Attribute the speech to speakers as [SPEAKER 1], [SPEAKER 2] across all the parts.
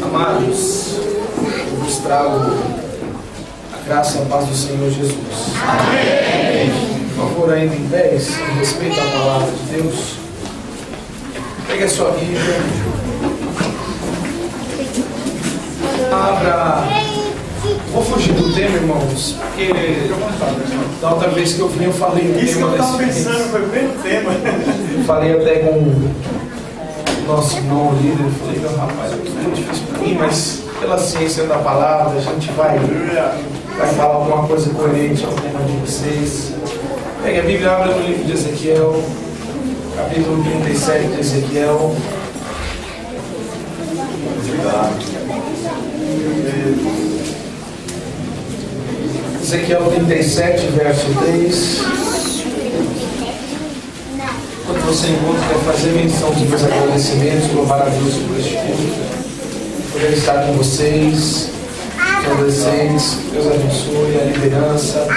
[SPEAKER 1] Amados, eu vos trago a graça e a paz do Senhor Jesus. Amém. Por favor, ainda em pés, em respeito à palavra de Deus, pegue a sua Bíblia, abra. Vou fugir do tema, irmãos, porque da outra vez que eu vim eu falei o tema.
[SPEAKER 2] Isso que eu estava pensando, foi bem o tema.
[SPEAKER 1] Eu falei até com o nosso irmão líder, eu falei, meu rapaz, é muito difícil para mim, mas pela ciência da palavra, a gente vai falar alguma coisa coerente ao tema de vocês. Pegue a Bíblia, abra no livro de Ezequiel, capítulo 37 de Ezequiel. Ezequiel 37, verso 3. Quando você encontra, quer fazer menção dos meus agradecimentos, louvar a Deus por este culto, poder estar com vocês, os adolescentes, Deus abençoe a liderança,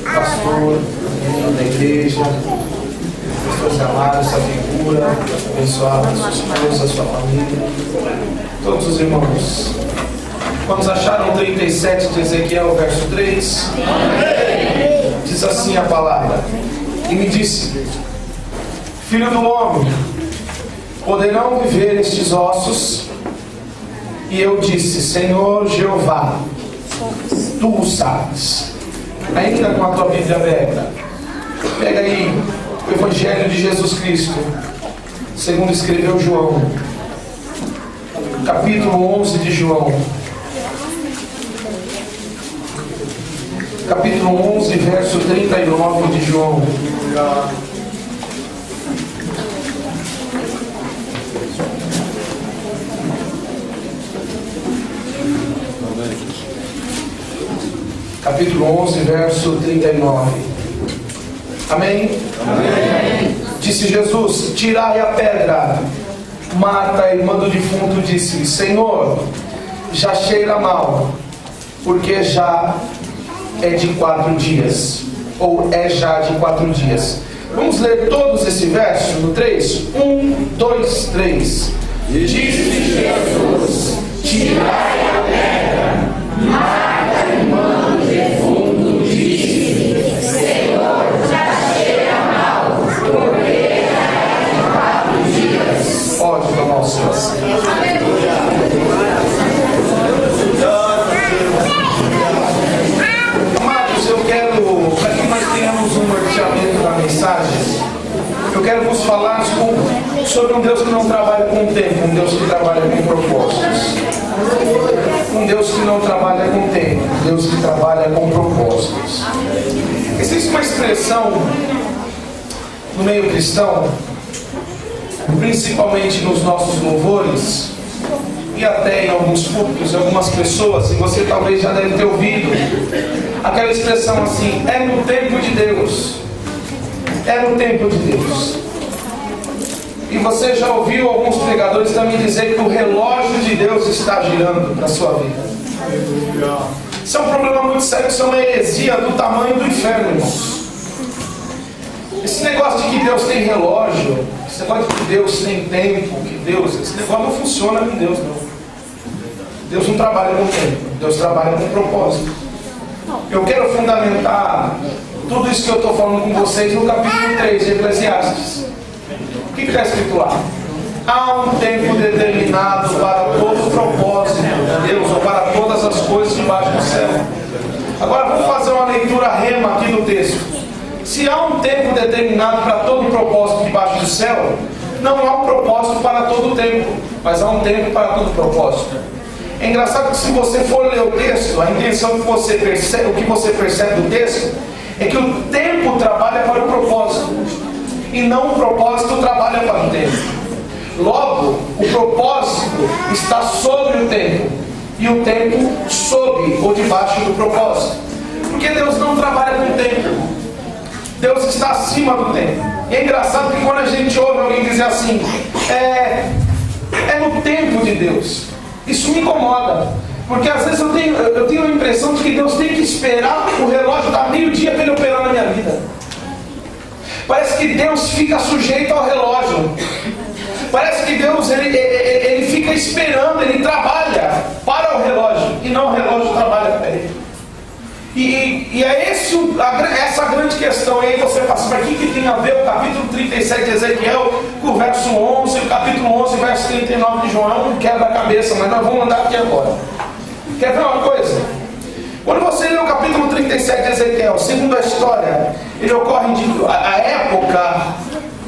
[SPEAKER 1] o pastor da igreja, pessoas amadas, essa figura, abençoada, a sua esposa, a sua família, todos os irmãos. Vamos achar o 37 de Ezequiel, verso 3? Diz assim a palavra: e me disse, filho do homem, poderão viver estes ossos? E eu disse, Senhor Jeová, tu o sabes. Ainda com a tua Bíblia aberta, pega aí o Evangelho de Jesus Cristo, segundo escreveu João, capítulo 11 de João. Capítulo 11, verso 39 de João. Capítulo 11, verso 39. Amém? Amém. Disse Jesus, tirai a pedra. Marta, a irmã do defunto, disse, Senhor, já cheira mal, porque já é de 4 dias, ou é já de 4 dias. Vamos ler todos esse verso no 3? 1, 2, 3. Disse Jesus, tirai a pedra. Marta, irmã do defunto, disse, Senhor, já cheira mal, porque já é de 4 dias. Pode tomar o seu assento. Para que nós tenhamos um norteamento da mensagem, eu quero vos falar sobre um Deus que não trabalha com tempo, um Deus que trabalha com propósitos. Um Deus que não trabalha com tempo, um Deus que trabalha com propósitos. Existe uma expressão no meio cristão, principalmente nos nossos louvores, e até em alguns cultos, algumas pessoas, e você talvez já deve ter ouvido aquela expressão assim, é no tempo de Deus. É no tempo de Deus. E você já ouviu alguns pregadores também dizer que o relógio de Deus está girando para a sua vida. Isso é um problema muito sério, isso é uma heresia do tamanho do inferno, irmãos. Esse negócio de que Deus tem relógio, esse negócio de que Deus tem tempo, esse negócio não funciona com Deus, não. Deus não trabalha com tempo, Deus trabalha com propósito. Eu quero fundamentar tudo isso que eu estou falando com vocês no capítulo 3 de Eclesiastes. O que está escrito lá? Há um tempo determinado para todo o propósito de Deus, ou para todas as coisas debaixo do céu. Agora vamos fazer uma leitura rema aqui do texto. Se há um tempo determinado para todo o propósito debaixo do céu, não há um propósito para todo o tempo, mas há um tempo para todo o propósito. É engraçado que se você for ler o texto, a intenção que você percebe, o que você percebe do texto, é que o tempo trabalha para o propósito, e não o propósito trabalha para o tempo. Logo, o propósito está sobre o tempo, e o tempo sob ou debaixo do propósito. Porque Deus não trabalha com o tempo, Deus está acima do tempo. E é engraçado que quando a gente ouve alguém dizer assim, é no tempo de Deus, isso me incomoda, porque às vezes eu tenho a impressão de que Deus tem que esperar o relógio dar meio-dia para ele operar na minha vida. Parece que Deus fica sujeito ao relógio. Parece que Deus ele fica esperando, ele trabalha para o relógio, e não o relógio trabalha para ele. E é essa grande questão. E aí você fala assim, mas o que tem a ver o capítulo 37 de Ezequiel com o verso 11, o capítulo 11, verso 39 de João? É um quebra-cabeça, mas nós vamos andar aqui agora. Quer ver uma coisa? Quando você lê o capítulo 37 de Ezequiel, segundo a história, ele ocorre a época,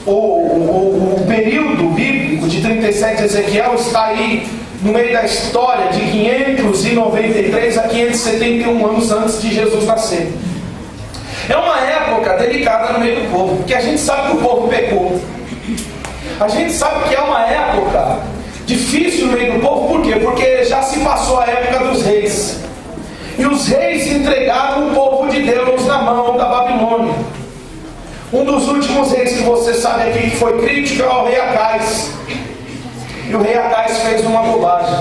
[SPEAKER 1] o período bíblico de 37 de Ezequiel está aí no meio da história de 593 a 571 anos antes de Jesus nascer. É uma época delicada no meio do povo, porque a gente sabe que o povo pecou. A gente sabe que é uma época difícil no meio do povo, por quê? Porque já se passou a época dos reis. E os reis entregaram o povo de Deus na mão da Babilônia. Um dos últimos reis que você sabe aqui que foi crítico é o rei Acais. E o rei Acais fez uma bobagem.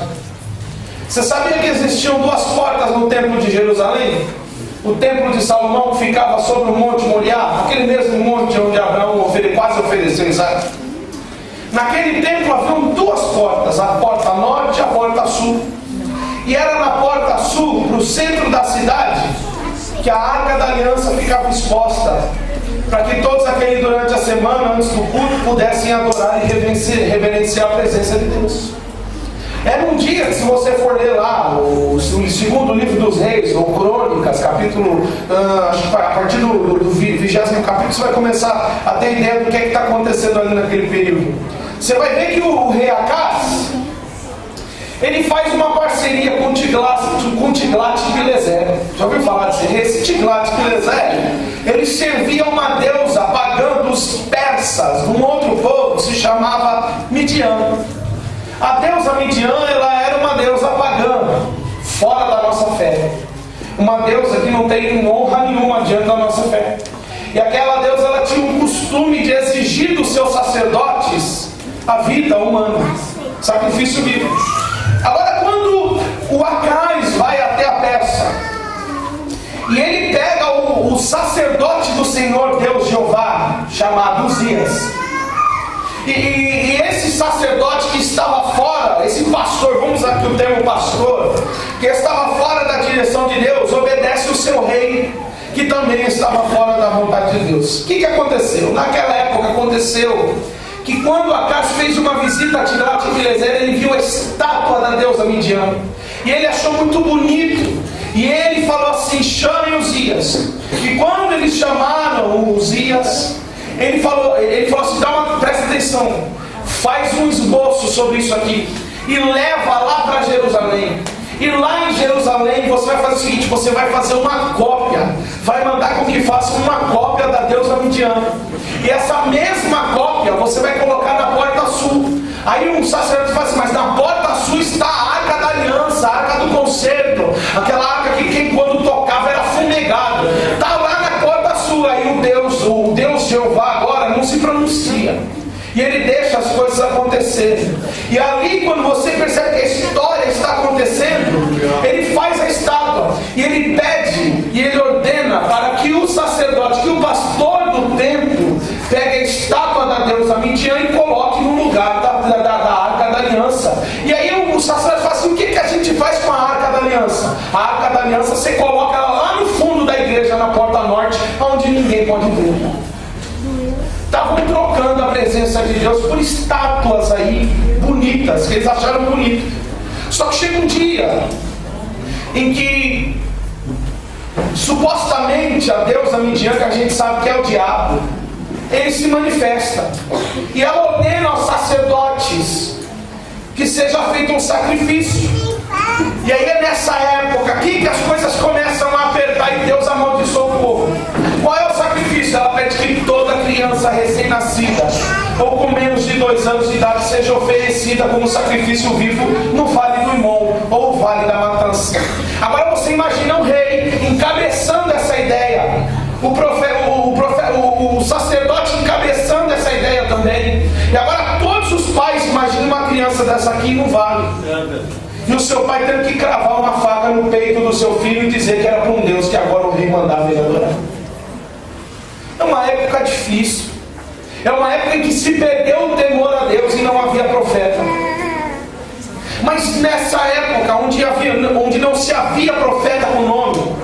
[SPEAKER 1] Você sabia que existiam duas portas no templo de Jerusalém? O templo de Salomão ficava sobre o Monte Moriá, aquele mesmo monte onde Abraão quase ofereceu Isaac. Naquele templo haviam duas portas, a porta norte e a porta sul. E era na porta sul, para o centro da cidade, que a Arca da Aliança ficava exposta, para que todos aqueles durante a semana, antes do culto, pudessem adorar e reverenciar a presença de Deus. Era um dia que, se você for ler lá o segundo livro dos reis, ou Crônicas, capítulo, acho que a partir do 20º capítulo, você vai começar a ter ideia do que está acontecendo ali naquele período. Você vai ver que o rei Acaz, ele faz uma parceria com Tiglat-Pileser. Já ouviu falar desse rei? Esse Tiglat-Pileser, ele servia uma deusa pagã dos persas, um outro povo que se chamava Midian. A deusa Midian, ela era uma deusa pagã, fora da nossa fé. Uma deusa que não tem honra nenhuma diante da nossa fé. E aquela deusa, ela tinha um costume de exigir dos seus sacerdotes a vida humana, sacrifício vivo. Agora, quando o Acais vai até a Pérsia, e ele pega o sacerdote do Senhor Deus Jeová, chamado Uzias, e esse sacerdote que estava fora, esse pastor, vamos usar aqui o termo pastor, que estava fora da direção de Deus, obedece o seu rei, que também estava fora da vontade de Deus. O que aconteceu? Naquela época aconteceu que quando Acaz fez uma visita a Tiglat-Pileser, ele viu a estátua da deusa Midian, e ele achou muito bonito, e ele falou assim, chamem Uzias. E quando eles chamaram Uzias, ele falou assim, presta atenção, faz um esboço sobre isso aqui, e leva lá para Jerusalém. E lá em Jerusalém você vai fazer o seguinte, você vai fazer uma cópia, vai mandar com que faça uma cópia da deusa Midian. E essa mesma cópia você vai colocar na porta sul. Aí um sacerdote fala assim, mas na porta sul está a Arca da Aliança, a Arca do Concerto, aquela arca que quem quando tocava era fumegado. Está lá na porta sul. Aí o Deus Jeová agora não se pronuncia. E ele deixa as coisas acontecerem. E ali, quando você percebe que a história está acontecendo, ele faz a estátua. E ele pede, e ele ordena para que o sacerdote, que o pastor do templo, pegue a estátua da deusa Midian e coloque no lugar da Arca da Aliança. E aí o sacerdote fala assim, o que a gente faz com a Arca da Aliança? A Arca da Aliança você coloca ela lá no fundo da igreja, na porta norte, onde ninguém pode ver. Estavam trocando a presença de Deus por estátuas aí bonitas, que eles acharam bonito. Só que chega um dia em que supostamente a deusa Midian, que a gente sabe que é o diabo, ele se manifesta e ela ordena aos sacerdotes que seja feito um sacrifício. E aí é nessa época aqui que as coisas começam a apertar e Deus amaldiçoa o povo. Qual é o sacrifício? Ela pede que toda criança recém-nascida ou com menos de 2 anos de idade seja oferecida como sacrifício vivo no Vale do Imon ou Vale da Matança. Agora você imagina um rei encabeçando essa ideia, o sacerdote encabeçando essa ideia também. E agora todos os pais imaginam uma criança dessa aqui no vale. E o seu pai tendo que cravar uma faca no peito do seu filho e dizer que era para um Deus que agora o rei mandava ele adorar. É uma época difícil. É uma época em que se perdeu o temor a Deus e não havia profeta. Mas nessa época, onde não se havia profeta com nome,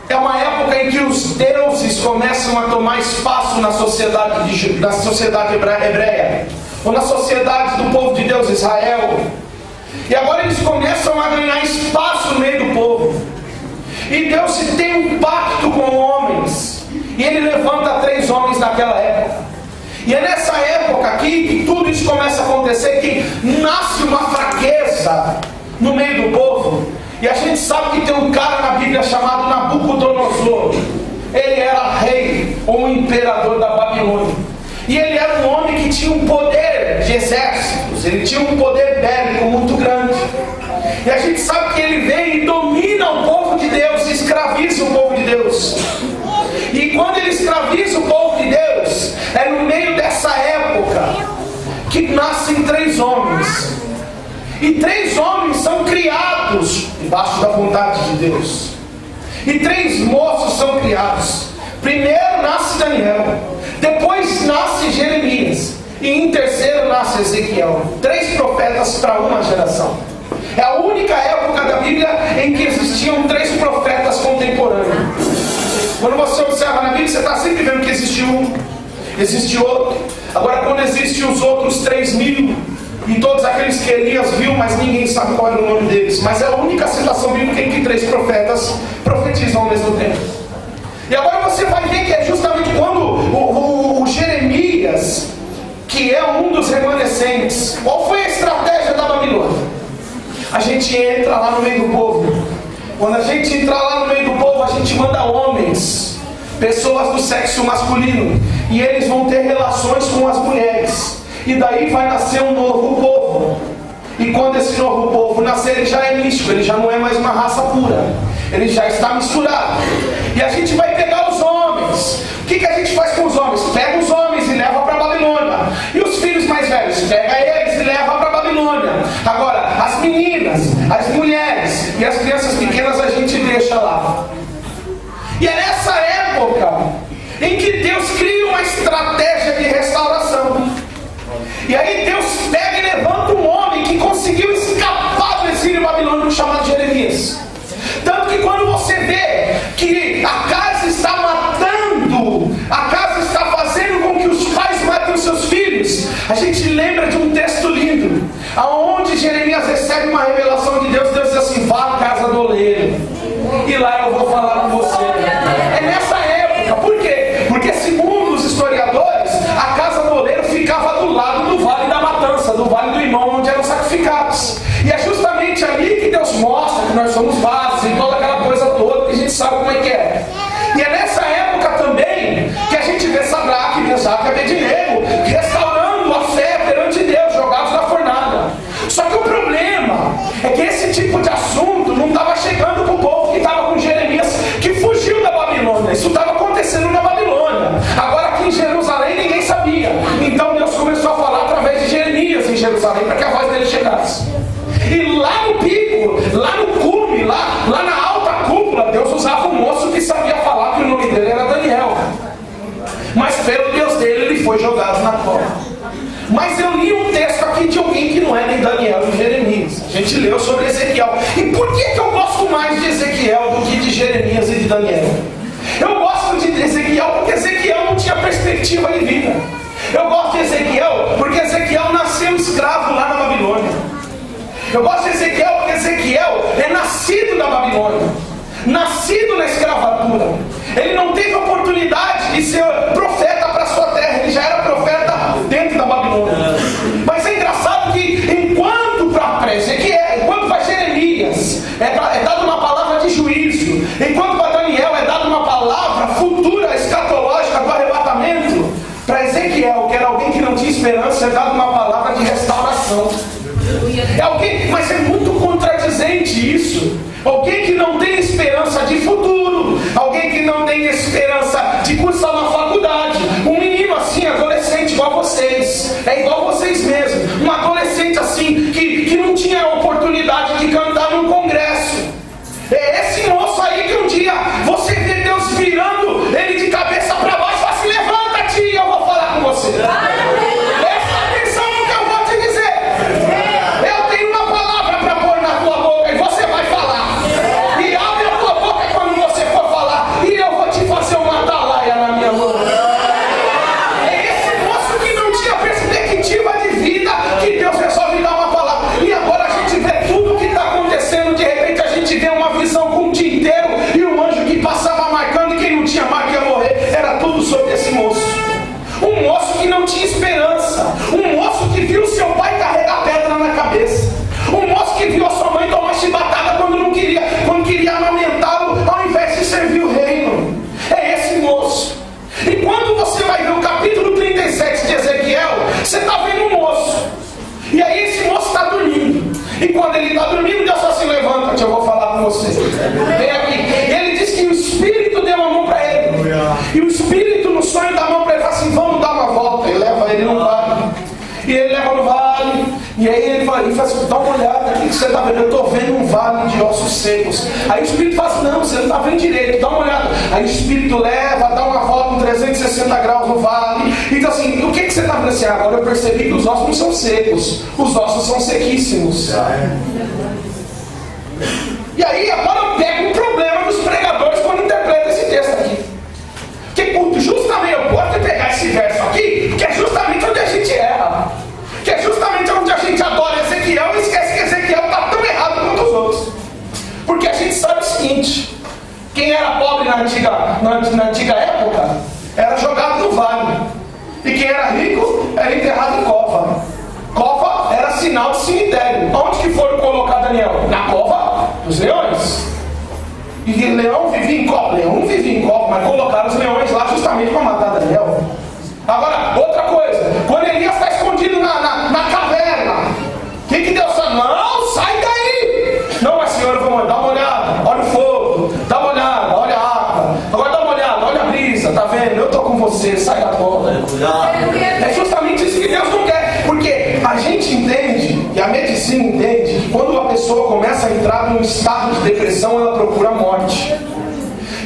[SPEAKER 1] é uma época em que os deuses começam a tomar espaço na sociedade hebreia, ou na sociedade do povo de Deus, Israel. E agora eles começam a ganhar espaço no meio do povo. E Deus tem um pacto com homens. E Ele levanta 3 homens naquela época. E é nessa época aqui que tudo isso começa a acontecer, que nasce uma fraqueza no meio do povo. E a gente sabe que tem um cara na Bíblia chamado Nabucodonosor. Ele era rei ou imperador da Babilônia. E ele era um homem que tinha um poder de exércitos. Ele tinha um poder bélico muito grande. E a gente sabe que ele vem e domina o povo de Deus, escraviza o povo de Deus. E quando ele escraviza o povo de Deus, é no meio dessa época que nascem 3 homens. E 3 homens são criados debaixo da vontade de Deus. E 3 moços são criados. Primeiro nasce Daniel, depois nasce Jeremias, e em terceiro nasce Ezequiel. 3 profetas para uma geração. É a única época da Bíblia em que existiam 3 profetas contemporâneos. Quando você observa na Bíblia, você está sempre vendo que existe um, existe outro. Agora, quando existem os outros 3.000, e todos aqueles que Elias viu, mas ninguém sabe qual era o nome deles. Mas é a única situação bíblica em que 3 profetas profetizam ao mesmo tempo. E agora você vai ver que é justamente quando o Jeremias, que é um dos remanescentes, qual foi a estratégia da Babilônia? A gente entra lá no meio do povo. Quando a gente entrar lá no meio do povo, a gente manda homens, pessoas do sexo masculino, e eles vão ter relações com as mulheres. E daí vai nascer um novo povo. E quando esse novo povo nascer, ele já é místico, ele já não é mais uma raça pura, ele já está misturado. E a gente vai pegar os homens. O que a gente faz com os homens? Pega os homens e leva para a Babilônia. E os filhos mais velhos? Pega eles e leva para a Babilônia. Agora, as meninas, as mulheres e as crianças pequenas a gente deixa lá. E é nessa época em que Deus cria uma estratégia de restauração. E aí Deus pega e levanta um homem que conseguiu escapar do exílio babilônico chamado Jeremias. Tanto que quando você vê que a casa está matando, a casa está fazendo com que os pais matem os seus filhos, a gente lembra de um texto lindo, aonde Jeremias recebe uma revelação de Deus. Deus diz assim: vá à casa do oleiro, e lá eu vou falar com você. É nessa época. Por quê? Porque segundo os historiadores, a casa do oleiro ficava do lado do Vale da Matança, do Vale do Irmão, onde eram sacrificados. E é justamente ali que Deus mostra que nós somos vasos e toda aquela coisa toda, que a gente sabe como é que é. E é nessa época também que a gente vê Sadraque, Mesaque e Abednego restaurando a fé perante Deus, jogados na fornalha. Só que o problema é que esse tipo de assunto não estava chegando para o povo que estava com Jeremias, que fugiu da Babilônia. Isso estava acontecendo na Babilônia. Agora aqui em Jerusalém ninguém sabia. Então Deus começou a falar através de Jeremias em Jerusalém, para que a voz dele chegasse. E lá no pico, lá no cume, lá na alta cúpula, Deus usava um moço que sabia falar, que o nome dele era Daniel. Mas pelo Deus dele, ele foi jogado na cova. Mas eu li um texto aqui de alguém que não é nem Daniel nem Jeremias. A gente leu sobre Ezequiel. E por que eu gosto mais de Ezequiel do que de Jeremias e de Daniel? Eu gosto de Ezequiel porque Ezequiel não tinha perspectiva de vida. Eu gosto de Ezequiel porque Ezequiel nasceu escravo lá na Babilônia. Eu gosto de Ezequiel porque Ezequiel é nascido da Babilônia, nascido na escravatura. Ele não teve oportunidade de ser profeta para a sua terra, ele já era profeta dentro da Babilônia. Mas é engraçado que enquanto para Ezequiel, enquanto para Jeremias é dada uma palavra de juízo, enquanto para Daniel é dada uma palavra futura, escatológica do arrebatamento, para Ezequiel, que era alguém que não tinha esperança, é dada uma palavra de restauração. É alguém, mas é muito contradizente isso. Alguém que não tem esperança de futuro, alguém que não tem esperança de cursar uma faculdade, um menino assim, adolescente igual vocês, é igual vocês mesmos, um adolescente assim que não tinha a oportunidade de cantar num congresso. É esse moço aí que um dia você vê Deus virando ele de cabeça para baixo e fala assim: levanta-te e eu vou falar com você. Presta atenção no que eu vou te dizer. Eu E quando ele está dormindo, Deus só se levanta, eu vou falar com você. Vem aqui. E ele diz que o Espírito deu uma mão para ele. E o Espírito no sonho dá a mão para ele e fala assim, vamos dar uma volta. Ele leva ele no vale. E ele leva no vale. E aí ele fala assim, dá uma olhada, o que você está vendo? Eu estou vendo um vale de ossos secos. Aí o Espírito fala assim, não, você não está vendo direito, dá uma olhada. Aí o Espírito leva, dá uma volta em 360 graus no vale. Então assim, o que você está vendo assim? Agora eu percebi que os ossos não são secos, os ossos são sequíssimos. E aí agora eu pego um problema dos pregadores quando interpretam esse texto aqui. Porque justamente eu posso pegar esse verso aqui, que é justamente onde a gente erra. Que é justamente onde a gente adora Ezequiel e esquece que Ezequiel está tão errado quanto os outros. Porque a gente sabe o seguinte, quem era pobre na antiga época era jogado no vale. E quem era rico era enterrado em cova. Cova era sinal de cemitério. Onde que foram colocar Daniel? Na cova dos leões. E leão vivia em cova. Leão não vivia em cova, mas colocaram os leões lá justamente para matar Daniel. Agora, outra coisa, quando Elias está escondido na caverna, o que Deus fala? Não, sai daí! Não, mas Senhor, vamos dar uma olhada, olha o fogo, dá uma olhada, olha a água, agora dá uma olhada, olha a brisa, tá vendo? Eu estou com você, sai da cova. É justamente isso que Deus não quer, porque a gente entende, e a medicina entende, que quando uma pessoa começa a entrar num estado de depressão, ela procura a morte.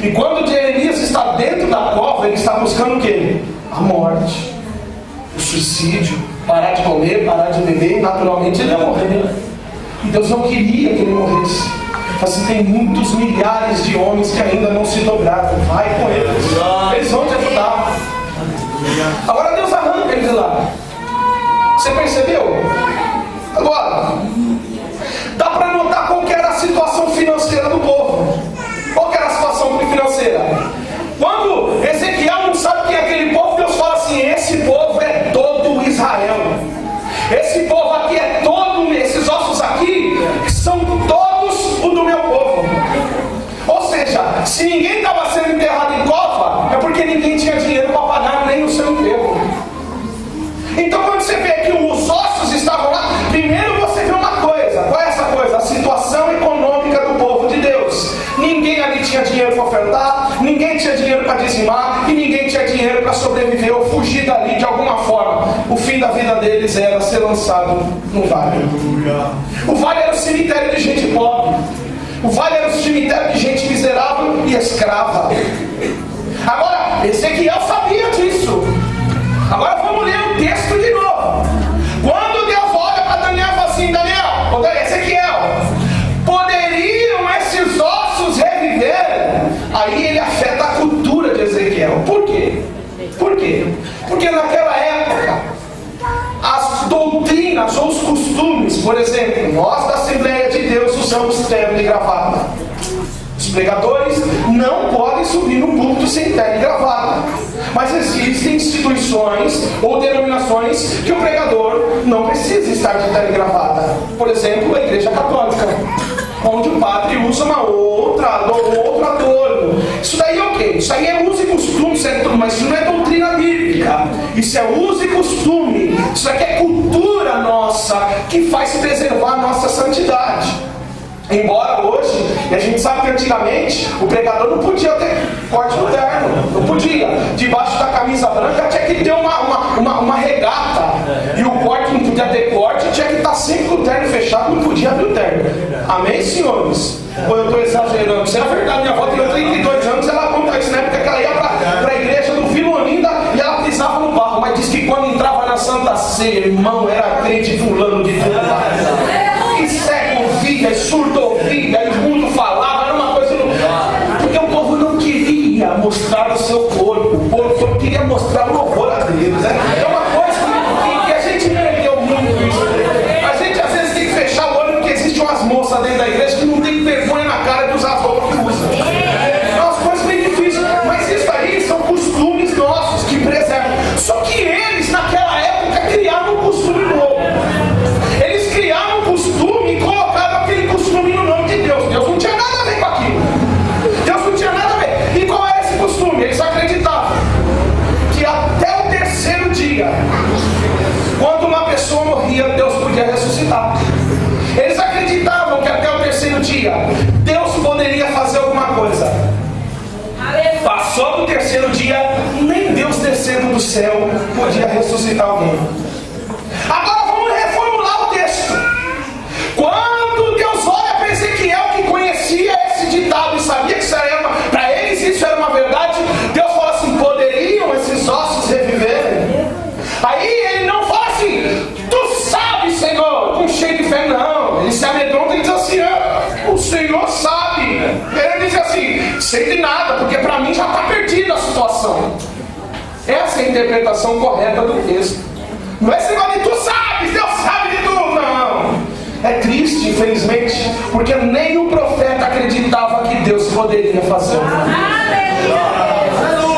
[SPEAKER 1] E quando Elias está dentro da cova, ele está buscando o quê? A morte, o suicídio, parar de comer, parar de beber, e naturalmente ele ia morrer. E Deus não queria que ele morresse. Assim, tem muitos milhares de homens que ainda não se dobraram. Vai com eles, eles vão te ajudar. Agora Deus arranca eles lá. Você percebeu? Agora, dá para notar qual que era a situação financeira do povo. Qual que era a situação financeira? Quando Ezequiel não sabe quem é aquele povo, Deus fala assim, esse povo é todo Israel. Esse povo aqui é todo, esses ossos aqui são todos o do meu povo. Ou seja, se ninguém estava sendo enterrado em cova, é porque ninguém tinha dinheiro para pagar nem o seu enterro. Então quando você vê que os ossos estavam lá, primeiro você vê uma coisa. Qual é essa coisa? A situação econômica do povo de Deus. Ninguém ali tinha dinheiro para ofertar, ninguém tinha dinheiro para dizimar, e ninguém tinha dinheiro para sobreviver ou fugir dali de alguma forma. O fim da vida deles era ser lançado no vale. O vale era o cemitério de gente pobre. O vale era o cemitério de gente miserável e escrava. Agora, Ezequiel sabia disso. Agora vamos ler o texto de novo. Quando Deus olha para Daniel e fala assim, Ezequiel, poderiam esses ossos reviver? Aí ele afeta a cultura de Ezequiel. Por quê? Por quê? Porque naquela época as doutrinas ou os costumes, por exemplo, nós da Assembleia de Deus usamos terno e gravata. Os pregadores não podem subir no púlpito sem terno e gravata. Mas existem instituições ou denominações que o pregador não precisa estar de terno e gravata. Por exemplo, a Igreja Católica, onde o padre usa outro adorno. Isso daí é o quê? Isso aí é uso e costume, mas isso não é doutrina bíblica. Isso é uso e costume. Isso aqui é cultura nossa que faz preservar a nossa santidade. Embora hoje, e a gente sabe que antigamente o pregador não podia ter corte no terno, não podia. Debaixo da camisa branca tinha que ter uma regata, e o corte não podia ter corte, tinha que estar sempre com o terno fechado, não podia abrir o terno. Amém, senhores? Ou eu estou exagerando? Isso é a verdade. Minha avó tem 32 anos, ela conta isso na época que ela ia para a igreja do Vila Olinda e ela pisava no barro, mas diz que quando entrava na Santa Ceia, irmão, era crente fulano de tudo mais. E cego ouvia, e surdo ouvia, e o mundo falava, era uma coisa. Porque o povo não queria mostrar o seu corpo, o povo queria mostrar o louvor a Deus. É uma coisa que a gente perdeu muito isso. A gente às vezes tem que fechar o olho porque existem umas moças dentro da igreja que não tem vergonha na cara de usar as roupas que usam. É umas coisas bem difíceis, mas isso aí são costumes nossos que preservam. Só que eles, naquela época, criaram um costume novo. Eles criaram um costume e colocaram aquele costume no nome de Deus. dia, Deus poderia fazer alguma coisa. Passou do terceiro dia, nem Deus descendo do céu podia ressuscitar alguém. Agora vamos reformular o texto. Quando Deus olha para Ezequiel, que conhecia esse ditado e sabia que isso era para eles isso era uma verdade, Deus fala assim: poderiam esses ossos reviverem? Aí ele não fala assim: tu sabes, Senhor, com cheio de fé, não. Ele se amedronta e diz assim: o Senhor sabe. Ele diz assim: sei de nada, porque para mim já está perdida a situação. Essa é a interpretação correta do texto. Não é esse negócio de tu sabes, Deus sabe de tudo, não. É triste, infelizmente, porque nem o profeta acreditava que Deus poderia fazer.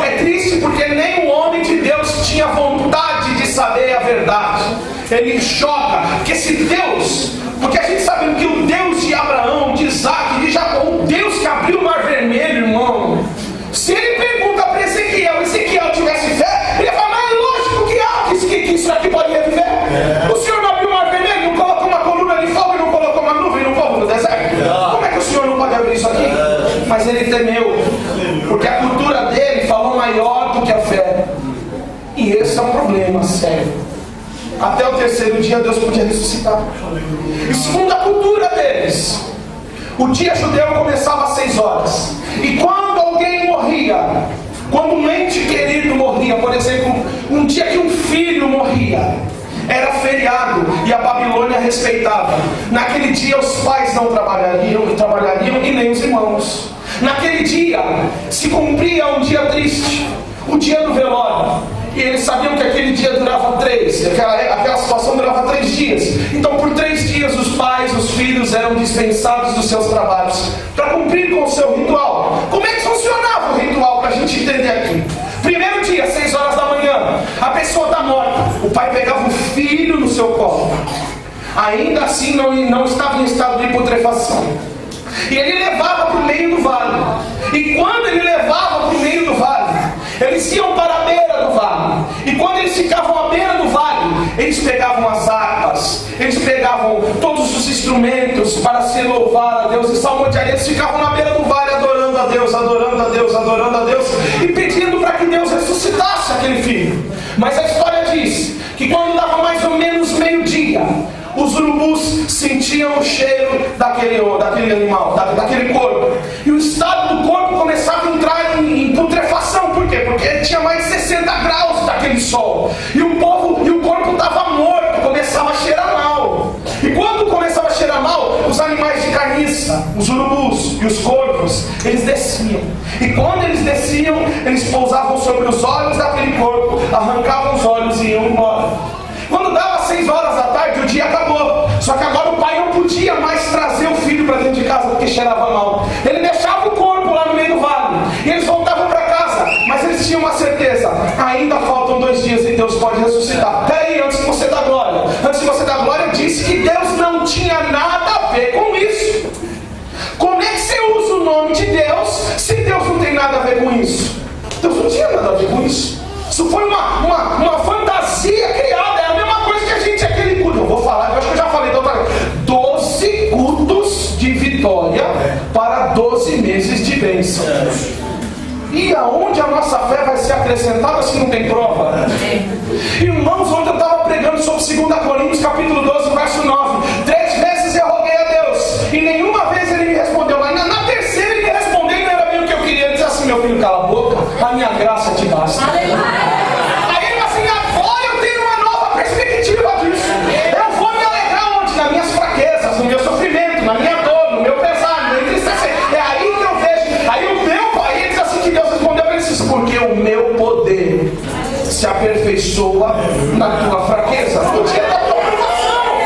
[SPEAKER 1] É triste porque nem o homem de Deus tinha vontade de saber a verdade. Ele choca, porque se Deus, porque a gente sabe que o Deus de Abraão, de Isaac, de Jacó, o Deus que abriu o mar vermelho, irmão, se ele pergunta para Ezequiel, Ezequiel tivesse fé, ele fala: mas é lógico que há, que isso aqui pode reviver. O Senhor não abriu o mar vermelho, não colocou uma coluna de fogo, não colocou uma nuvem no povo no deserto. Como é que o Senhor não pode abrir isso aqui? Mas ele temeu, porque a cultura dele falou maior do que a fé. E esse é um problema sério. Até o terceiro dia Deus podia ressuscitar. E segundo a cultura deles, o dia judeu começava às 6 horas. E quando alguém morria, quando um ente querido morria, por exemplo, um dia que um filho morria, era feriado e a Babilônia respeitava. Naquele dia os pais não trabalhariam e nem os irmãos. Naquele dia se cumpria um dia triste, o dia do velório. E eles sabiam que aquele dia durava 3, aquela situação durava 3 dias. Então por 3 dias os pais, os filhos eram dispensados dos seus trabalhos para cumprir com o seu ritual. Como é que funcionava o ritual para a gente entender aqui? Primeiro dia, 6 horas da manhã, a pessoa está morta. O pai pegava o filho no seu colo. Ainda assim não estava em estado de putrefação. E ele levava para o meio do vale. E quando ele levava para o meio do vale, eles iam para a beira do vale. E quando eles ficavam à beira do vale, eles pegavam as harpas, eles pegavam todos os instrumentos para se louvar a Deus e salmodiar. Eles ficavam na beira do vale adorando a Deus, adorando a Deus, adorando a Deus e pedindo para que Deus ressuscitasse aquele filho. Mas a história diz que quando dava mais ou menos meio-dia, os urubus sentiam o cheiro daquele animal, daquele corpo. E o estado do corpo começava a entrar em putrefação. Por quê? Porque tinha mais de 60 graus daquele sol. E o corpo estava morto, começava a cheirar mal. E quando começava a cheirar mal, os animais de carniça, os urubus e os corvos, eles desciam. E quando eles desciam, eles pousavam sobre os olhos daquele corpo, arrancavam os olhos e iam embora. Quando dava 6 horas da tarde, o dia acabou. Só que agora o pai não podia mais trazer o filho para dentro de casa porque cheirava mal. Ele deixava o corpo lá no meio do vale e eles voltavam para casa. Mas eles tinham uma certeza: ainda faltam 2 dias e Deus pode ressuscitar. Peraí, antes de você dar glória, eu disse que Deus não tinha nada a ver com isso. Como é que você usa o nome de Deus se Deus não tem nada a ver com isso? Deus não tinha nada a ver com isso. Isso foi uma fantasia criada. É a mesma coisa que a gente, aquele culto. Eu vou falar, eu acho que eu já falei da outra vez. 12 cultos de vitória para 12 meses de bênção. E aonde a nossa fé vai ser acrescentada se não tem prova? Irmãos, ontem eu estava pregando sobre 2 Coríntios capítulo 12, verso 9. 3 vezes eu roguei a Deus e nenhuma vez ele me respondeu. Mas na terceira ele me respondeu e não era bem o que eu queria. Ele disse assim: meu filho, cala a boca, a minha graça te basta. Aí ele assim: agora eu tenho uma nova perspectiva disso. Eu vou me alegrar onde? Nas minhas fraquezas, no meu sofrimento, na minha dor, no meu pesar, no meu entristecer. É aí que eu vejo. Aí o meu pai, ele diz assim que Deus respondeu para ele: porque o meu poder se aperfeiçoa na tua fraqueza. No dia da provação.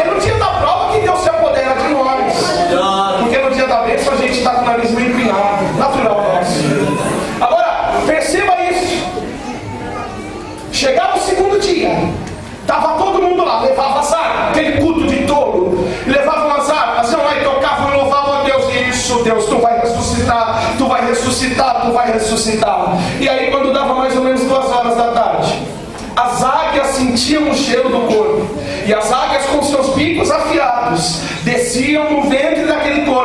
[SPEAKER 1] É no dia da prova que Deus se apodera de nós. Porque no dia da bênção a gente está com o nariz meio empinado. Natural nosso. Agora, perceba isso. Chegava o segundo dia, estava todo mundo lá, levava as harpas, aquele culto de tolo, levavam as harpas, iam lá e tocavam e louvavam a Deus. E isso, Deus, tu vai ressuscitar, tu vai ressuscitar, tu vai ressuscitar. E aí quando dava mais ou menos 2 horas da tarde, as águias sentiam o cheiro do corpo, e as águias com seus bicos afiados desciam no ventre daquele corpo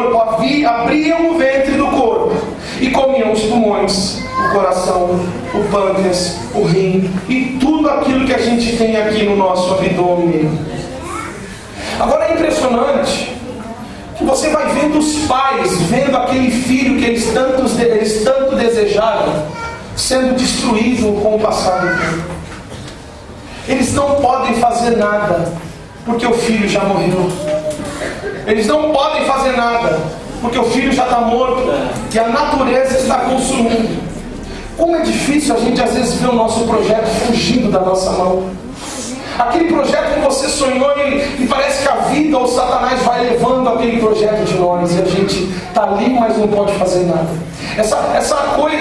[SPEAKER 1] abriam o ventre do corpo e comiam os pulmões, o coração, o pâncreas, o rim e tudo aquilo que a gente tem aqui no nosso abdômen. Agora é impressionante que você vai vendo os pais, vendo aquele filho que eles tanto desejaram, sendo destruído com o passar do tempo. Eles não podem fazer nada, porque o filho já morreu. Eles não podem fazer nada, porque o filho já está morto e a natureza está consumindo. Como é difícil a gente às vezes ver o nosso projeto fugindo da nossa mão. Aquele projeto que você sonhou e parece que a vida ou Satanás vai levando aquele projeto de nós e a gente está ali, mas não pode fazer nada. Essa coisa,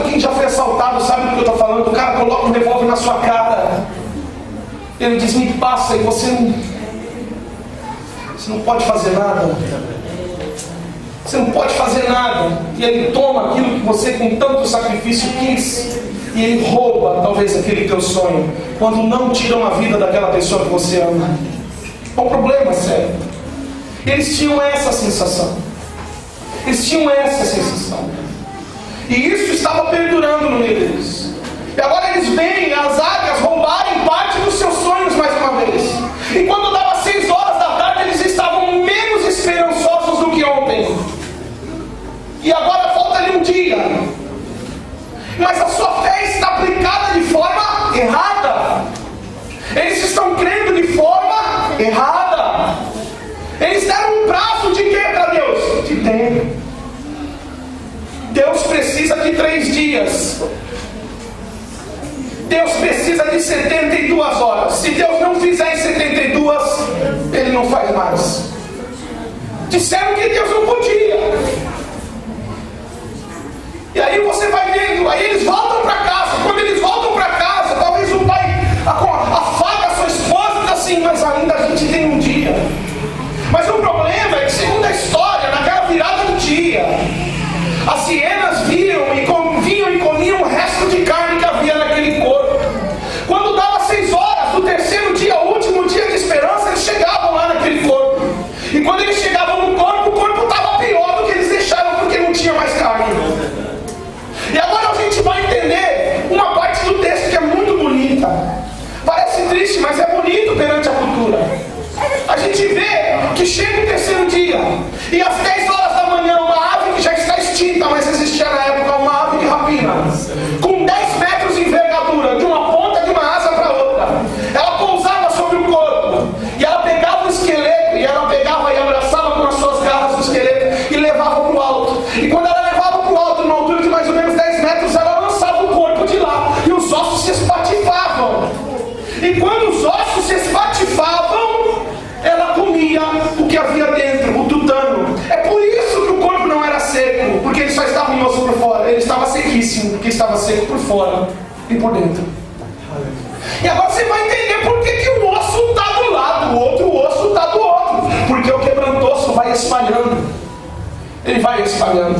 [SPEAKER 1] quem já foi assaltado sabe do que eu estou falando. O cara coloca um revólver na sua cara. Ele diz, me passa, e você não pode fazer nada. Você não pode fazer nada. E ele toma aquilo que você com tanto sacrifício quis. E ele rouba talvez aquele teu sonho. Quando não tiram a vida daquela pessoa que você ama. É um problema sério. Eles tinham essa sensação. Eles tinham essa sensação. E isso estava perdurando no meio deles. E agora eles veem as águias roubarem parte dos seus sonhos mais uma vez. E quando dava 6 horas da tarde, eles estavam menos esperançosos do que ontem. E agora falta ali um dia. Mas a sua fé está aplicada de forma errada. Eles estão crendo de forma errada. Eles deram um prazo de quê para Deus? De tempo. Deus precisa de 3 dias. Deus precisa de 72 horas. Se Deus não fizer em 72, Ele não faz mais. Disseram que Deus não podia. E aí você vai vendo, aí eles voltam para casa. Quando eles voltam para casa, talvez o pai afaga a sua esposa e diz assim, mas ainda a gente tem um dia. Mas o problema é que, segundo a história, naquela virada do dia, as hienas vinham e comiam o resto de carne que havia naquele corpo. Quando dava 6 horas do terceiro dia, o último dia de esperança, eles chegavam lá naquele corpo. E quando eles chegavam no corpo, o corpo estava pior do que eles deixaram, porque não tinha mais carne. E agora a gente vai entender uma parte do texto que é muito bonita. Parece triste, mas é bonito perante a cultura. A gente vê que chega o terceiro dia, e às 10 horas da manhã, uma ave que já está extinta, mas existia na época, uma ave de rapina, com 10 metros de envergadura, de uma ponta de uma asa para outra. Ela pousava sobre o corpo, e ela pegava o esqueleto, e ela pegava e abraçava com as suas garras o esqueleto, e levava para o alto. E quando ela levava para o alto, numa altura de mais ou menos 10 metros, ela lançava o corpo de lá, e os ossos se espatifavam. E quando os ossos se espatifavam, ela comia o que havia dentro, o tutano. É por isso que o corpo não era seco, porque ele só estava em osso por fora. Ele estava sequíssimo, porque estava seco por fora e por dentro. E agora você vai entender por que um osso está do lado, o outro osso está do outro. Porque o quebrantoso vai espalhando. Ele vai espalhando.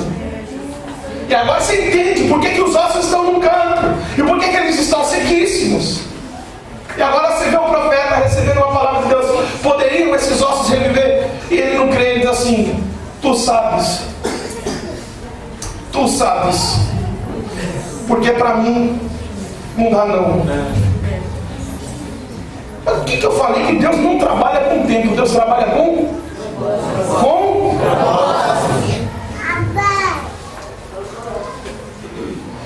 [SPEAKER 1] E agora você entende por que os ossos estão num canto e por que eles estão sequíssimos. E agora você vê o profeta recebendo uma palavra de Deus. Poderiam esses ossos reviver? E ele não crê, ele diz assim, tu sabes. Tu sabes. Porque para mim não dá não. Mas o que eu falei? Que Deus não trabalha com tempo. Deus trabalha com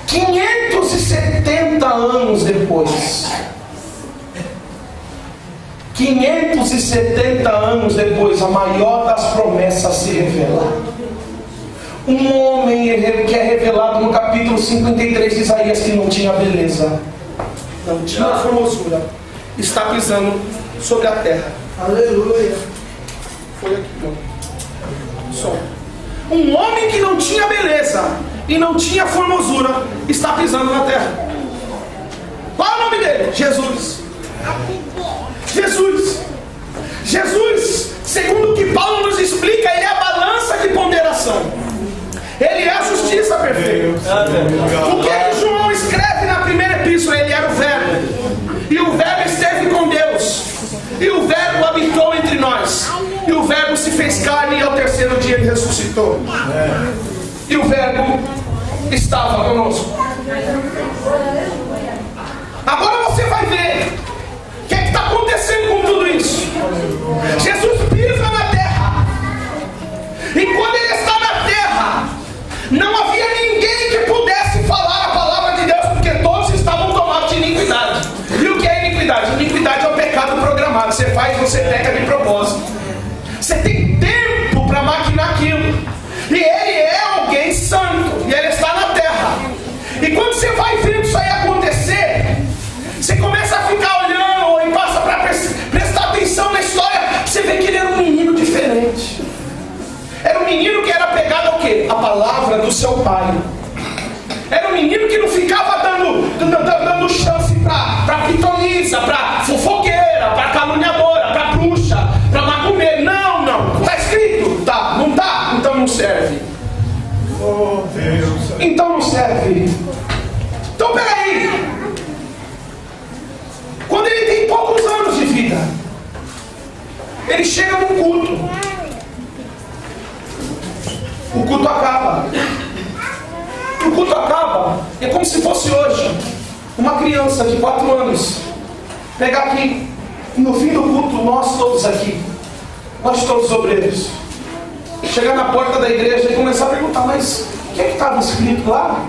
[SPEAKER 1] 570 anos depois. 570 anos depois, a maior das promessas se revela. Um homem que é revelado no capítulo 53 de Isaías, que não tinha beleza, não tinha formosura, está pisando sobre a terra. Aleluia. Foi aqui, ó. Só. Um homem que não tinha beleza e não tinha formosura está pisando na terra. Qual é o nome dele? Jesus. Jesus, segundo o que Paulo nos explica, ele é a balança de ponderação. Ele é a justiça perfeita. O que é que João escreve na primeira epístola? Ele era o verbo. E o verbo esteve com Deus. E o verbo habitou entre nós. E o verbo se fez carne e ao terceiro dia ele ressuscitou. E o Verbo estava conosco. Agora você vai ver o que está acontecendo com tudo isso. Jesus pisa na terra. E quando ele está na terra, não havia ninguém que pudesse falar a palavra de Deus, porque todos estavam tomados de iniquidade. E o que é iniquidade? Iniquidade é o pecado programado. Você faz, você peca de propósito. Você tem tempo para maquinar aquilo. E ele é alguém santo. E ele está na terra. E quando você vai vendo isso aí acontecer, você começa a ficar olhando e passa para prestar atenção na história. Você vê que ele era um menino diferente. Era um menino que era apegado ao quê? A palavra do seu pai. Era um menino que não ficava dando chance para pitonisa, para fofoqueira, para caluniadora, para bruxa, para macumbeira. Não. Está escrito? Tá. Não tá? Então não serve.
[SPEAKER 2] Oh, Deus.
[SPEAKER 1] Então não serve. Então peraí. Quando ele tem poucos anos de vida, ele chega num culto. O culto acaba. O culto acaba. É como se fosse hoje uma criança de 4 anos pegar aqui, no fim do culto, nós todos aqui, nós todos obreiros, chegar na porta da igreja e começar a perguntar: mas o que estava escrito lá?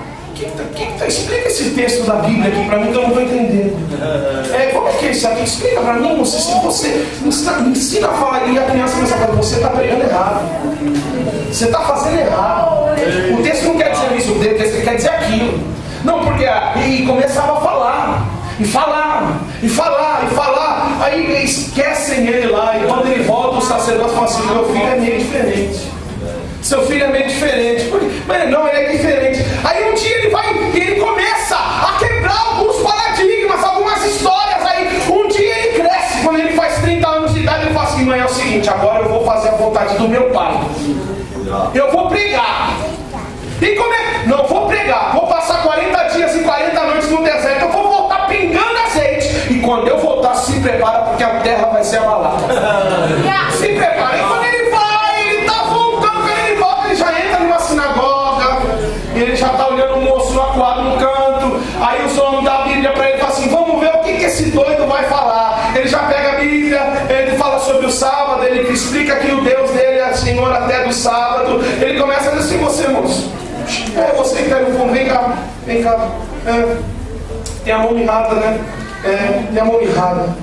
[SPEAKER 1] Explica esse texto da Bíblia aqui para mim, que eu não estou entendendo. Como é que é isso aqui? Explica para mim. Você me ensina a falar. E a criança começa a falar: você está pregando errado, você está fazendo errado. O texto não quer dizer isso, o texto quer dizer aquilo. Não, porque e começava a falar. E falar. Aí esquecem ele lá. E quando ele volta, o sacerdote fala assim: meu filho é meio diferente. Seu filho é meio diferente. Mas não, ele é diferente. Aí um dia ele começa a quebrar alguns paradigmas, algumas histórias. Aí um dia ele cresce. Quando ele faz 30 anos de idade, ele fala assim: mãe, é o seguinte, agora eu vou fazer a vontade do meu pai. Eu vou pregar. E como é? Não, vou pregar. Vou passar 40 dias e 40 noites no deserto. Eu vou voltar pingando azeite. E quando eu voltar, se prepara, porque a terra vai ser abalada. Se prepara. E quando ele vai, ele está voltando. Quando ele volta, ele já entra numa sinagoga. Ele já está olhando o moço acuado no canto. Aí os homens dão a Bíblia para ele e falam assim: vamos ver o que esse doido vai falar. Ele já pega a Bíblia, ele fala sobre o sábado, ele explica que o Deus dele é Senhor até do sábado. Ele começa a dizer assim: você, moço, você que está no fundo, vem cá. Tem a mão mirrada, né? Tem a mão mirrada.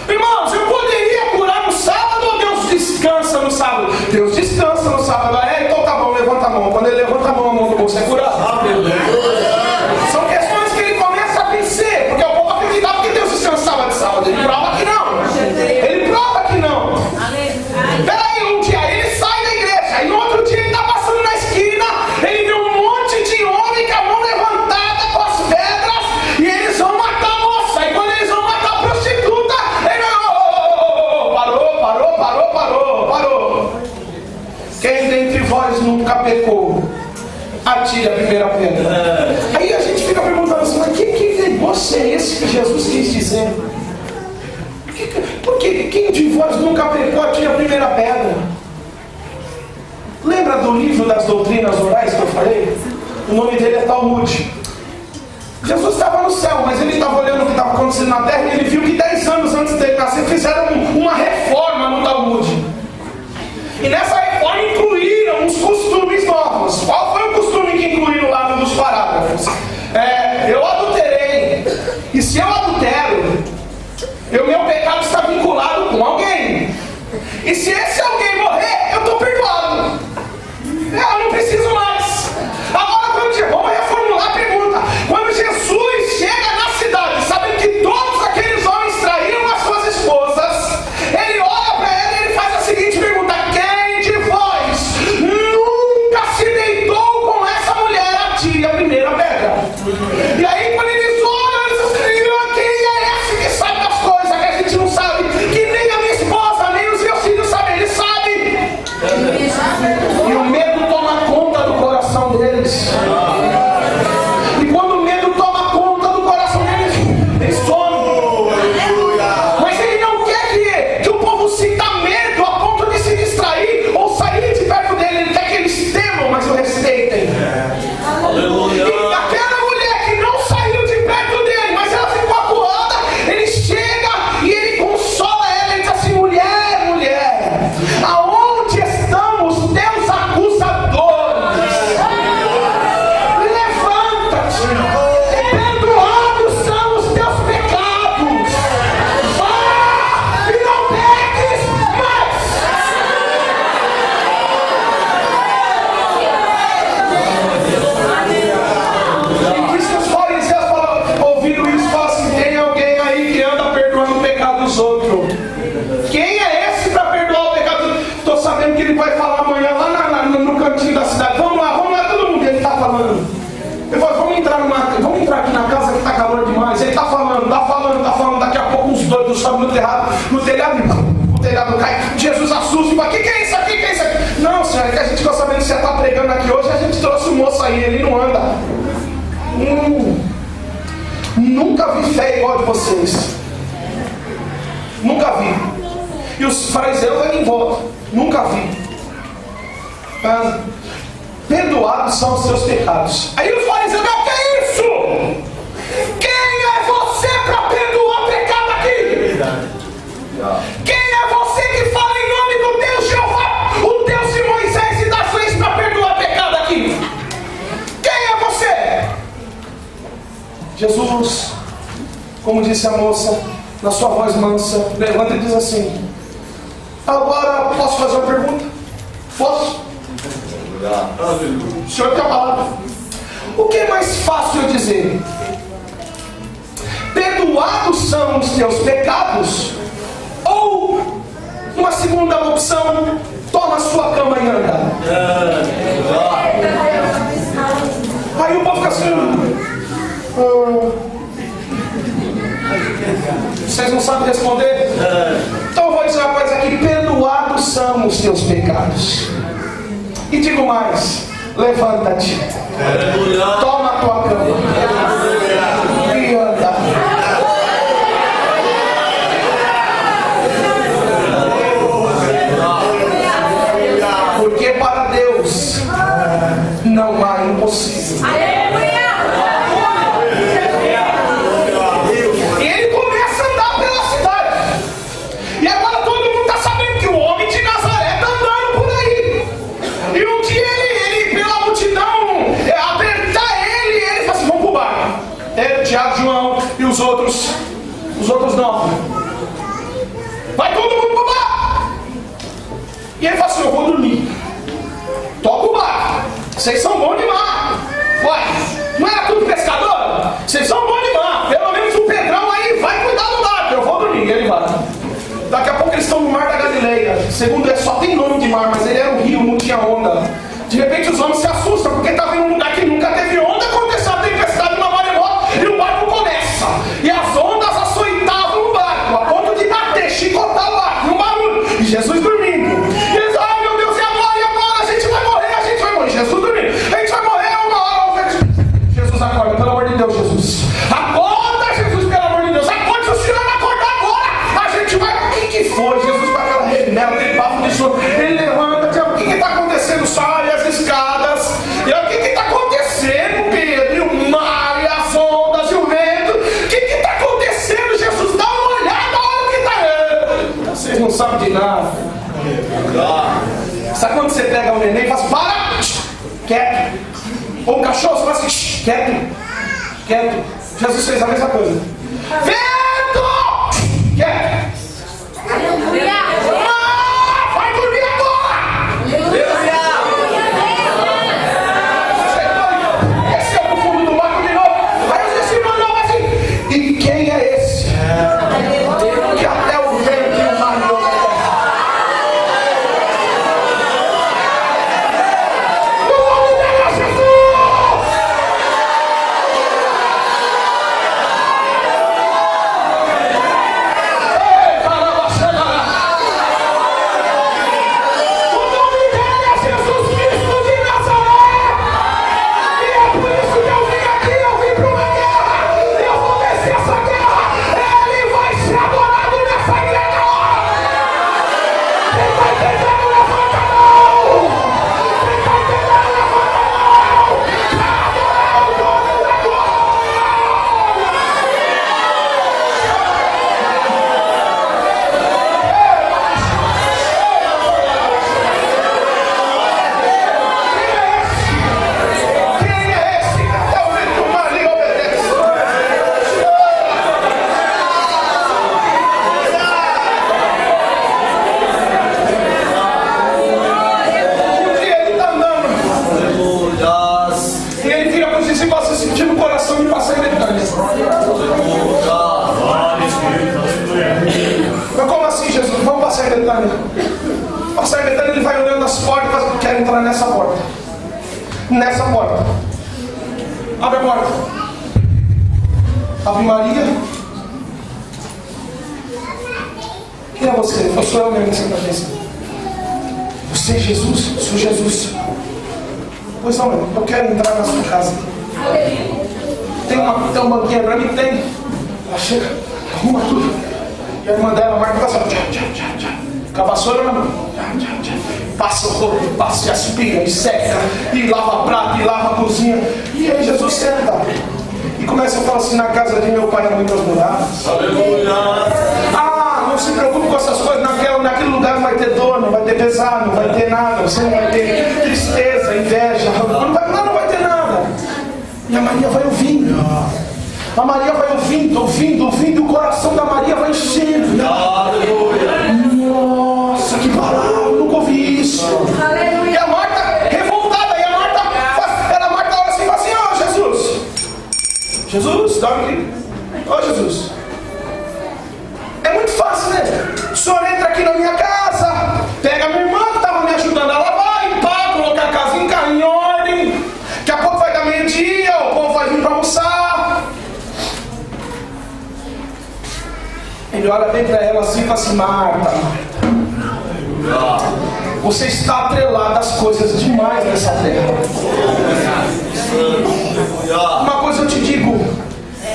[SPEAKER 1] Irmãos, eu poderia curar no sábado ou Deus descansa no sábado? Deus descansa no sábado. Então tá bom, levanta a mão. Quando ele levanta a mão do moço é curado. São questões que ele começa a vencer, porque eu vou acreditar porque Deus descansava de sábado. Ele prova que não. Ele prova que não. Peraí, um dia ele sai da igreja, aí no outro dia ele está passando na esquina, ele vê um monte de homem com a mão levantada com as pedras, e eles vão matar a moça. Aí quando eles vão matar a prostituta, ele parou. Quem dentre vós nunca pecou, atire a primeira pedra. Aí a gente fica perguntando assim: mas que negócio é esse que Jesus quis dizer? Porque quem de vós nunca pecou, atire a primeira pedra? Lembra do livro das doutrinas orais que eu falei? O nome dele é Talmud. Jesus estava no céu, mas ele estava olhando o que estava acontecendo na terra, e ele viu que 10 anos antes dele nascer fizeram uma reforma no Talmud. E nessa reforma incluíram uns costumes novos. Qual foi o costume que incluíram lá nos parágrafos? Eu adulterei. E se eu adultero, meu pecado está vinculado com alguém. E se esse alguém morrer, eu estou perdoado. Eu não preciso mais. Agora, vamos reformular a pergunta. Quando Jesus chega na cidade, sabendo que todos aqueles homens traíram as suas esposas, ele olha para ela e ele faz a seguinte pergunta: quem de vós nunca se deitou com essa mulher? Atire a primeira pedra. E aí, quando eles olham, eles dizem: quem é esse que sabe das coisas que a gente não sabe? Que nem a minha esposa, nem os meus filhos sabem. Ele sabe. E o medo toma conta do coração. que ele vai falar amanhã lá no cantinho da cidade. Vamos lá todo mundo. Ele está falando. Ele fala, vamos entrar aqui na casa que está calor demais. Ele está falando. Daqui a pouco os doidos sobem no telhado cai. Jesus assusta e fala, que é isso aqui? Não, senhor, é que a gente ficou sabendo que você está pregando aqui hoje. A gente trouxe o moço aí, ele não anda. Nunca vi fé igual a de vocês. Nunca vi. E os fariseus ali em volta. Nunca vi. Perdoados são os seus pecados. Aí os fariseus, o que é isso? Quem é você para perdoar pecado aqui? Quem é você que fala em nome do Deus Jeová, o Deus de Moisés e das leis para perdoar pecado aqui? Quem é você? Jesus, como disse a moça, na sua voz mansa, levanta e diz assim: agora posso fazer uma pergunta? Posso? O senhor tem a palavra. O que é mais fácil eu dizer? Perdoados são os teus pecados? Ou uma segunda opção, toma a sua cama e anda? Aí o povo fica assim, vocês não sabem responder? Então eu vou dizer uma coisa aqui: perdoados são os teus pecados. E digo mais, levanta-te, toma a tua cama e anda. Porque para Deus não há impossível. E ele começa a andar pela cidade. E agora todo mundo está sabendo que o homem de Nazaré está andando por aí. E um dia ele pela multidão, apertar ele fala assim: vamos para o bar. Ele, Tiago, João e os outros não. Vai todo mundo para o bar. E ele fala assim: eu vou dormir. Toca o bar. Vocês são bons demais. Ué, não era tudo pescador? Vocês são bons demais. Pelo menos o Pedrão aí vai cuidar do barco. Eu vou dormir. E ele vai. Daqui a pouco eles estão no mar da Galileia. Segundo ele, só tem nome de mar, mas ele era um rio, não tinha onda. De repente os homens se assustam, porque está vendo um lugar que nunca teve onda. Aconteceu a tempestade, uma maremoto, e o barco começa. E as ondas açoitavam o barco, a ponto de bater, chicotar o barco, um barulho. E Jesus dormindo. E eles, ai meu Deus, e agora? A gente vai morrer. Jesus dormindo. A gente vai morrer uma hora. Jesus acorda, pelo amor de Deus, Jesus. Acorda, Jesus, pelo amor de Deus. Acorda, se o senhor não acordar agora, a gente vai. O que foi? Jesus com aquela remela, aquele papo de sono. Ele levanta, o que está acontecendo? Sai as escadas. E o que está acontecendo, Pedro? E o mar, e as ondas, e o vento. O que está acontecendo, Jesus? Dá uma olhada, olha o que está. Vocês não sabem de nada. Sabe quando você pega um neném e fala assim: para! Quieto. Ou um cachorro, você fala assim: quieto. Jesus fez a mesma coisa. Vento! Quieto. Vai dormir agora! Desceu pro fundo do barco de novo. Aí eu disse assim: assim: e quem é esse? Que até o vento e o mar não obedecem. Passar em Betânia, ele vai olhando nas portas e fala assim, quero entrar nessa porta. Nessa porta. Abre a porta. Ave Maria. Quem é você? Eu sou eu mesmo que você está pensando. Você é Jesus? Eu sou Jesus. Pois não, eu quero entrar na sua casa. Tem uma banquinha para mim? Tem. Ela chega, arruma tudo. E a irmã dela, Marta, passa com a vassoura na mão. Passa o rolo, passa e aspira, e seca, e lava prato, e lava a cozinha. E aí Jesus senta. E começa a falar assim, na casa de meu pai há muitas moradas. Aleluia! Ah, não se preocupe com essas coisas, naquele lugar não vai ter dor, não vai ter pesar, não vai ter nada, você não vai ter tristeza, inveja, não vai ter nada. E a Maria vai ouvindo. A Maria vai ouvindo, e o coração da Maria vai enchendo. Aleluia! Nossa, que palavra, eu nunca ouvi isso. Aleluia! E a Marta, revoltada, Marta olha assim e fala assim, Jesus, dorme aqui. Jesus. É muito fácil, né? O senhor entra aqui na minha casa, pega a minha irmã que estava me ajudando a lavar, limpar, colocar a casa em ordem. Daqui a pouco vai dar meio-dia, o povo vai vir para almoçar. Ele olha bem para ela assim e fala assim, Marta, você está atrelada às coisas demais nessa terra. Uma coisa eu te digo,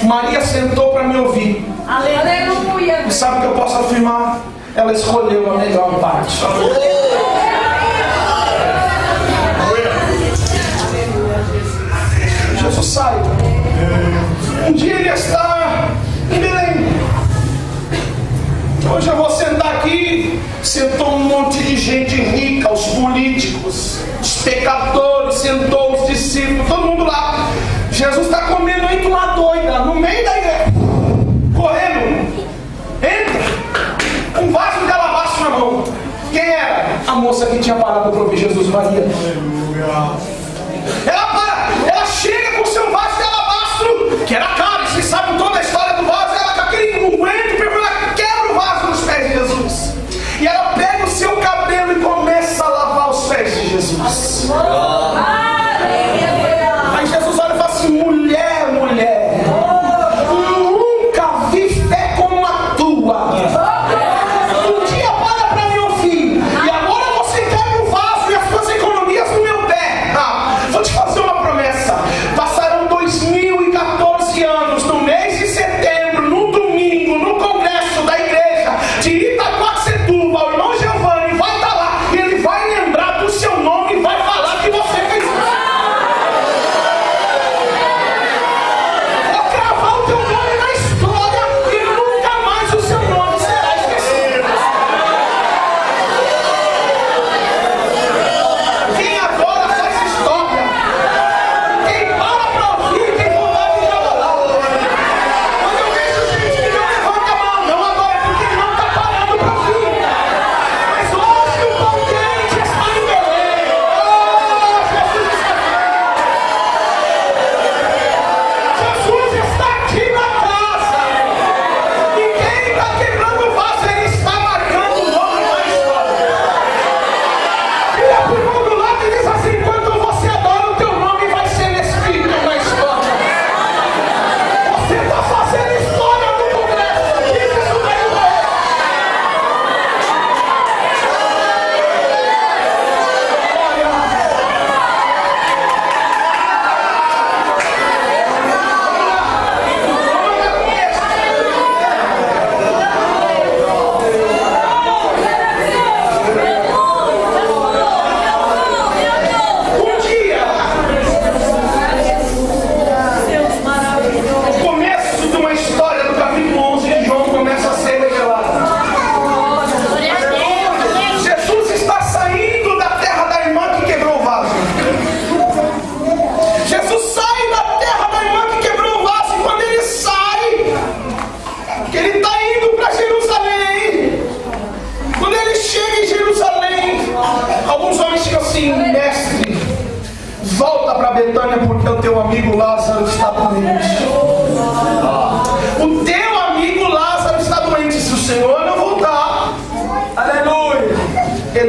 [SPEAKER 1] Maria sentou para me ouvir. Aleluia. E sabe o que eu posso afirmar? Ela escolheu a melhor parte. Jesus sai. Um dia ele está em Belém. Hoje eu vou sentar aqui. Sentou um monte de gente rica, os políticos, os pecadores, sentou os discípulos, todo mundo lá. Jesus está comendo entre uma doida, no meio da igreja, correndo. Entra, um vaso de alabastro na mão. Quem era? A moça que tinha parado para ouvir Jesus, Maria. Ela chega com o seu vaso de alabastro, que era caro, vocês sabem toda a história do vaso. Ela com aquele unguento, ela quebra o vaso nos pés de Jesus. E ela pega o seu cabelo e começa a lavar os pés de Jesus. Aí Jesus olha e fala assim, mulher, nunca vi fé como a tua. Um dia para para me ouvir, e agora você quebra o vaso e as suas economias no meu pé. Vou te fazer uma promessa. Passarão 2014 anos, no mês de setembro, no domingo, no congresso da igreja de Itaquaquecetuba, o irmão Giovanni vai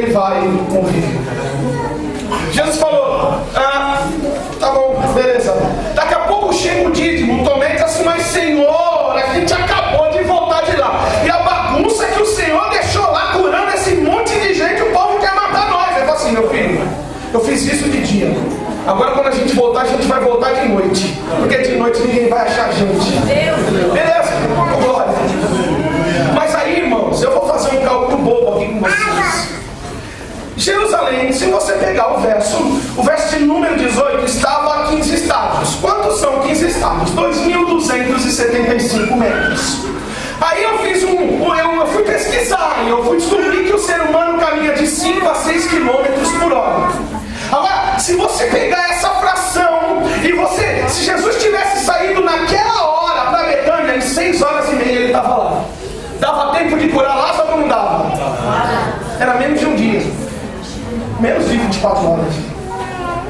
[SPEAKER 1] ele vai morrer. Jesus falou, tá bom, beleza. Daqui a pouco chega o dízimo, Tomé diz assim, mas Senhor, a gente acabou de voltar de lá. E a bagunça que o Senhor deixou lá curando esse monte de gente, o povo quer matar nós. Ele falou assim, meu filho, eu fiz isso de dia. Agora quando a gente voltar, a gente vai voltar de noite. Porque de noite ninguém vai achar a gente. Beleza? Glória. Mas aí, irmãos, eu vou fazer um cálculo bobo aqui com vocês. Jerusalém, se você pegar o verso de número 18, estava a 15 estádios. Quantos são 15 estádios? 2.275 metros. Aí eu fui pesquisar e eu fui descobrir que o ser humano caminha de 5 a 6 quilômetros por hora. Agora, se você pegar essa fração e se Jesus tivesse saído naquela hora para Betânia, em 6 horas e meia ele estava lá. Dava tempo de curar Lázaro ou não dava? Era menos de um dia. Menos de 24 horas.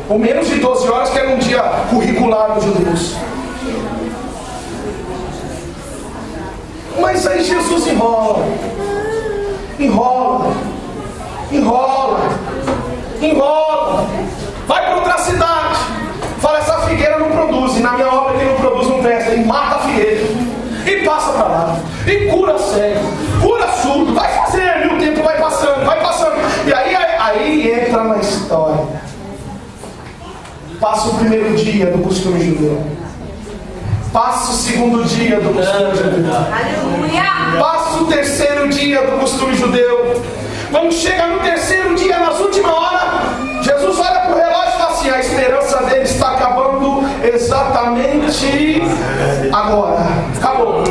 [SPEAKER 1] Ou menos de 12 horas, que era um dia curricular dos judeus. Mas aí Jesus enrola. Vai para outra cidade. Fala, essa figueira não produz. E na minha obra que não produz não presta. Ele mata a figueira. E passa para lá. E cura cego. Cura surdo. Vai fazendo. E o tempo vai passando. E aí entra na história. Passa o primeiro dia do costume judeu. Passa o segundo dia do costume judeu. Passa o terceiro dia do costume judeu. Quando chega no terceiro dia, nas últimas horas, Jesus olha para o relógio e fala assim, a esperança dele está acabando exatamente agora. Acabou.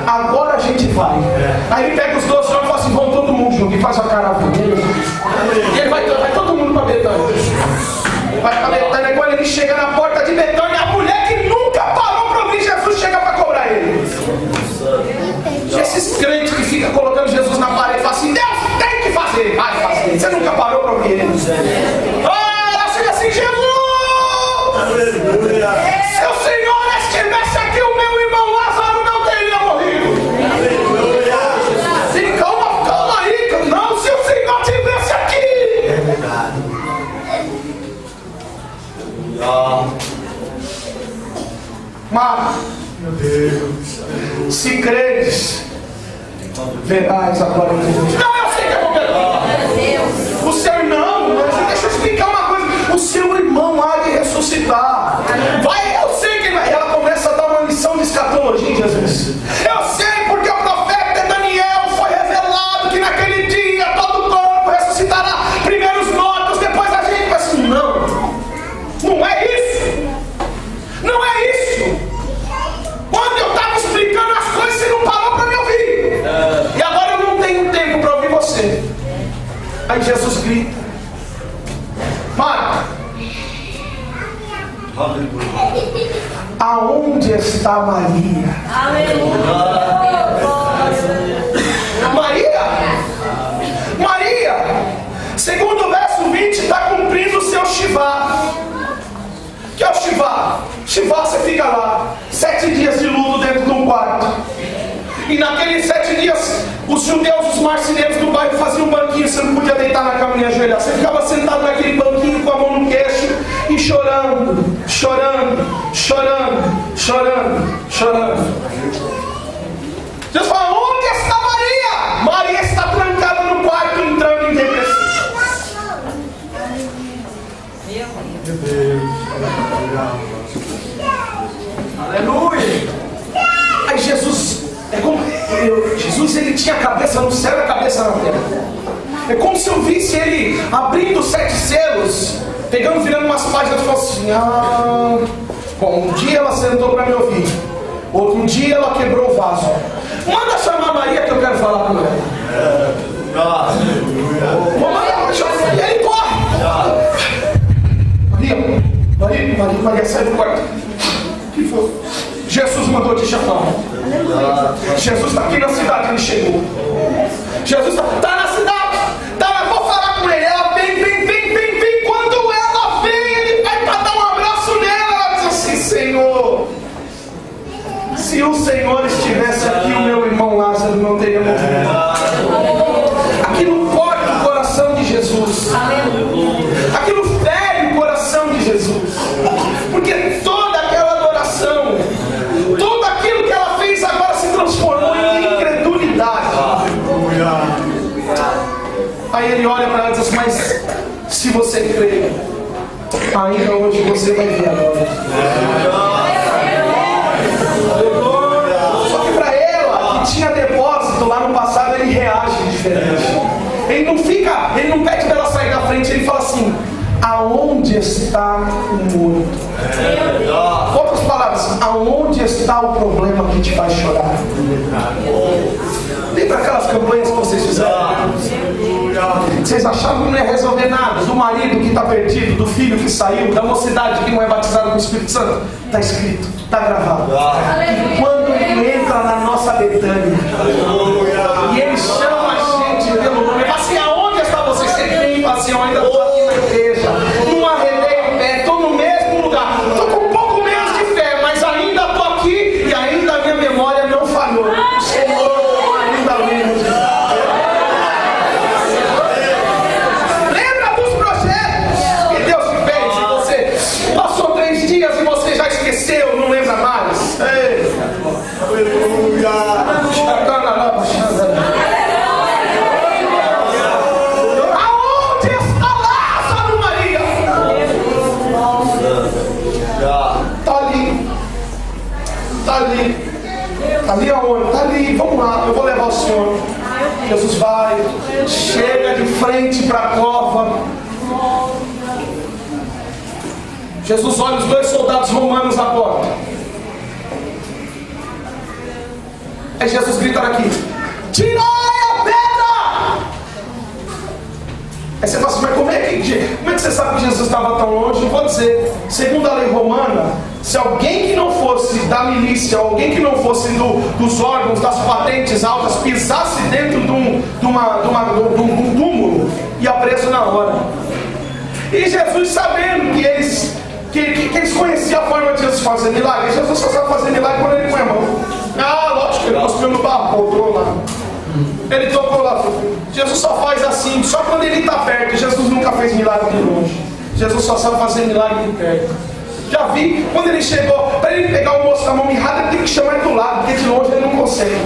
[SPEAKER 1] Agora a gente vai. Aí ele pega os 12 homens e fala assim, vamos todo mundo junto. E faz a cara vermelha. E ele vai todo mundo para Betânia. Vai para Betânia. Quando ele chega na porta de Betânia, a mulher que nunca parou para ouvir Jesus chega para cobrar ele. E esses crentes que ficam colocando Jesus na parede e falam assim, Deus tem que fazer. Vai fazer. Você nunca parou para ouvir ele. Ela chega assim, Jesus! Se o Senhor estivesse aqui, o meu irmão Lázaro não teria morrido. E calma aí, não, se o Senhor estivesse aqui. Mas, meu Deus, se creres, verás a glória de Deus. Não, eu sei que é o seu irmão, mas deixa eu explicar uma coisa. O seu irmão há de ressuscitar. Vai, eu sei que ela começa a dar uma lição de escatologia em Jesus. Eu sei porque o profeta Daniel foi revelado que naquele dia todo corpo ressuscitará. Primeiro os mortos, depois a gente. Mas não é isso. Não é isso. Quando eu estava explicando as coisas, você não parou para me ouvir. E agora eu não tenho tempo para ouvir você. Aí Jesus grita, Marta, aonde está Maria? Maria, segundo o verso 20, está cumprindo o seu Shivá. Que é o Shivá? Shivá, você fica lá 7 dias de luto dentro de um quarto. E naqueles 7 dias, os judeus, os marceneiros do bairro faziam um banquinho. Você não podia deitar na cama nem ajoelhar. Você ficava sentado naquele banquinho com a mão no queixo e chorando. Deus fala, onde está Maria? Maria está trancada no quarto, entrando em depressão. Meu Deus. Aleluia. Aí Jesus ele tinha a cabeça no céu e a cabeça na terra. É como se eu visse ele abrindo 7 selos, virando umas páginas e falando assim, bom, um dia ela sentou para me ouvir, outro dia ela quebrou o vaso. Manda chamar a Maria que eu quero falar com ela. E ele corre. Maria, sai do quarto. O que foi? Jesus mandou te chamar. Jesus está aqui na cidade, ele chegou. Jesus está na cidade. Vou falar com ele. Ela vem. Quando ela vem, ele vai para dar um abraço nela. Ela diz assim, Senhor, se o Senhor estivesse aqui, o meu irmão Lázaro não teria morrido. Aquilo corta o coração de Jesus. Mas, se você crê, ainda hoje você vai ver a glória. Só que para ela, que tinha depósito lá no passado, ele reage diferente. Ele não pede para ela sair da frente, ele fala assim: aonde está o morto? Outras palavras, aonde está o problema que te faz chorar? Lembra aquelas campanhas que vocês fizeram? Vocês achavam que não ia resolver nada? Do marido que está perdido, do filho que saiu, da mocidade que não é batizada com o Espírito Santo? Está escrito, está gravado. E quando ele entra na nossa Betânia e ele chama a gente pelo nome, ele fala assim: aonde está você? Você vem e fala assim: eu ainda estou aqui na igreja, não arredei o pé, estou no mesmo lugar, estou com um pouco menos de fé, mas ainda estou aqui e ainda a minha memória não falhou. O Senhor ainda lembra. Lembra dos projetos que Deus te fez e você passou 3 dias e você já esqueceu, não lembra mais? Ei. Aleluia. Ali aonde? Está ali, vamos lá, eu vou levar o senhor. Jesus vai, chega de frente para a cova. Jesus olha os 2 soldados romanos na porta. Aí Jesus grita aqui: tirai a pedra! Aí você fala assim: mas como é que você sabe que Jesus estava tão longe? Eu vou dizer, segundo a lei romana, se alguém que não fosse da milícia, alguém que não fosse dos órgãos, das patentes altas, pisasse dentro de um túmulo, ia preso na hora. E Jesus, sabendo que eles conheciam a forma de Jesus fazer milagre, Jesus só sabe fazer milagre quando ele põe a mão. Ah, lógico, ele cuspiu no barro, voltou lá. Ele tocou lá. Jesus só faz assim, só quando ele está perto. Jesus nunca fez milagre de longe. Jesus só sabe fazer milagre de perto. Já vi, quando ele chegou, para ele pegar o moço na mão mirrada, ele tem que chamar ele do lado, porque de longe ele não consegue.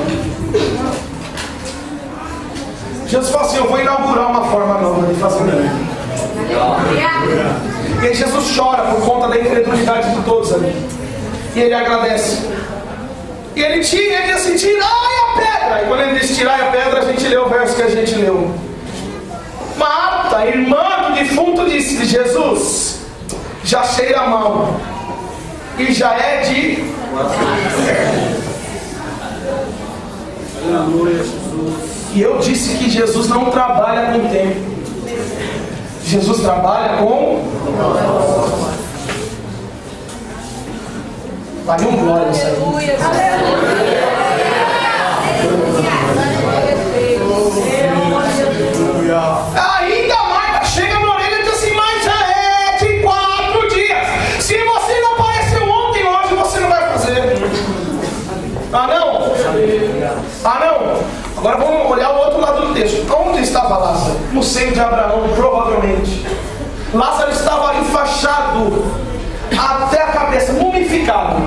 [SPEAKER 1] Jesus falou assim: eu vou inaugurar uma forma nova de fazer milagre. E aí Jesus chora por conta da incredulidade de todos ali. E ele agradece. E ele diz assim: tirai a pedra. E quando ele diz tirai a pedra, a gente lê o verso que a gente leu. Marta, irmã do defunto, disse: Jesus, já cheira mal e já é de... E eu disse que Jesus não trabalha com tempo. Jesus trabalha com... Vai um glória isso aí. Ainda Marta chega na orelha e diz assim: mas já é de 4 dias. Se você não apareceu ontem, hoje você não vai fazer. Ah não? Ah não? Agora vamos olhar o outro lado do texto. Onde estava Lázaro? No seio de Abraão, provavelmente. Lázaro estava enfaixado até a cabeça, mumificado,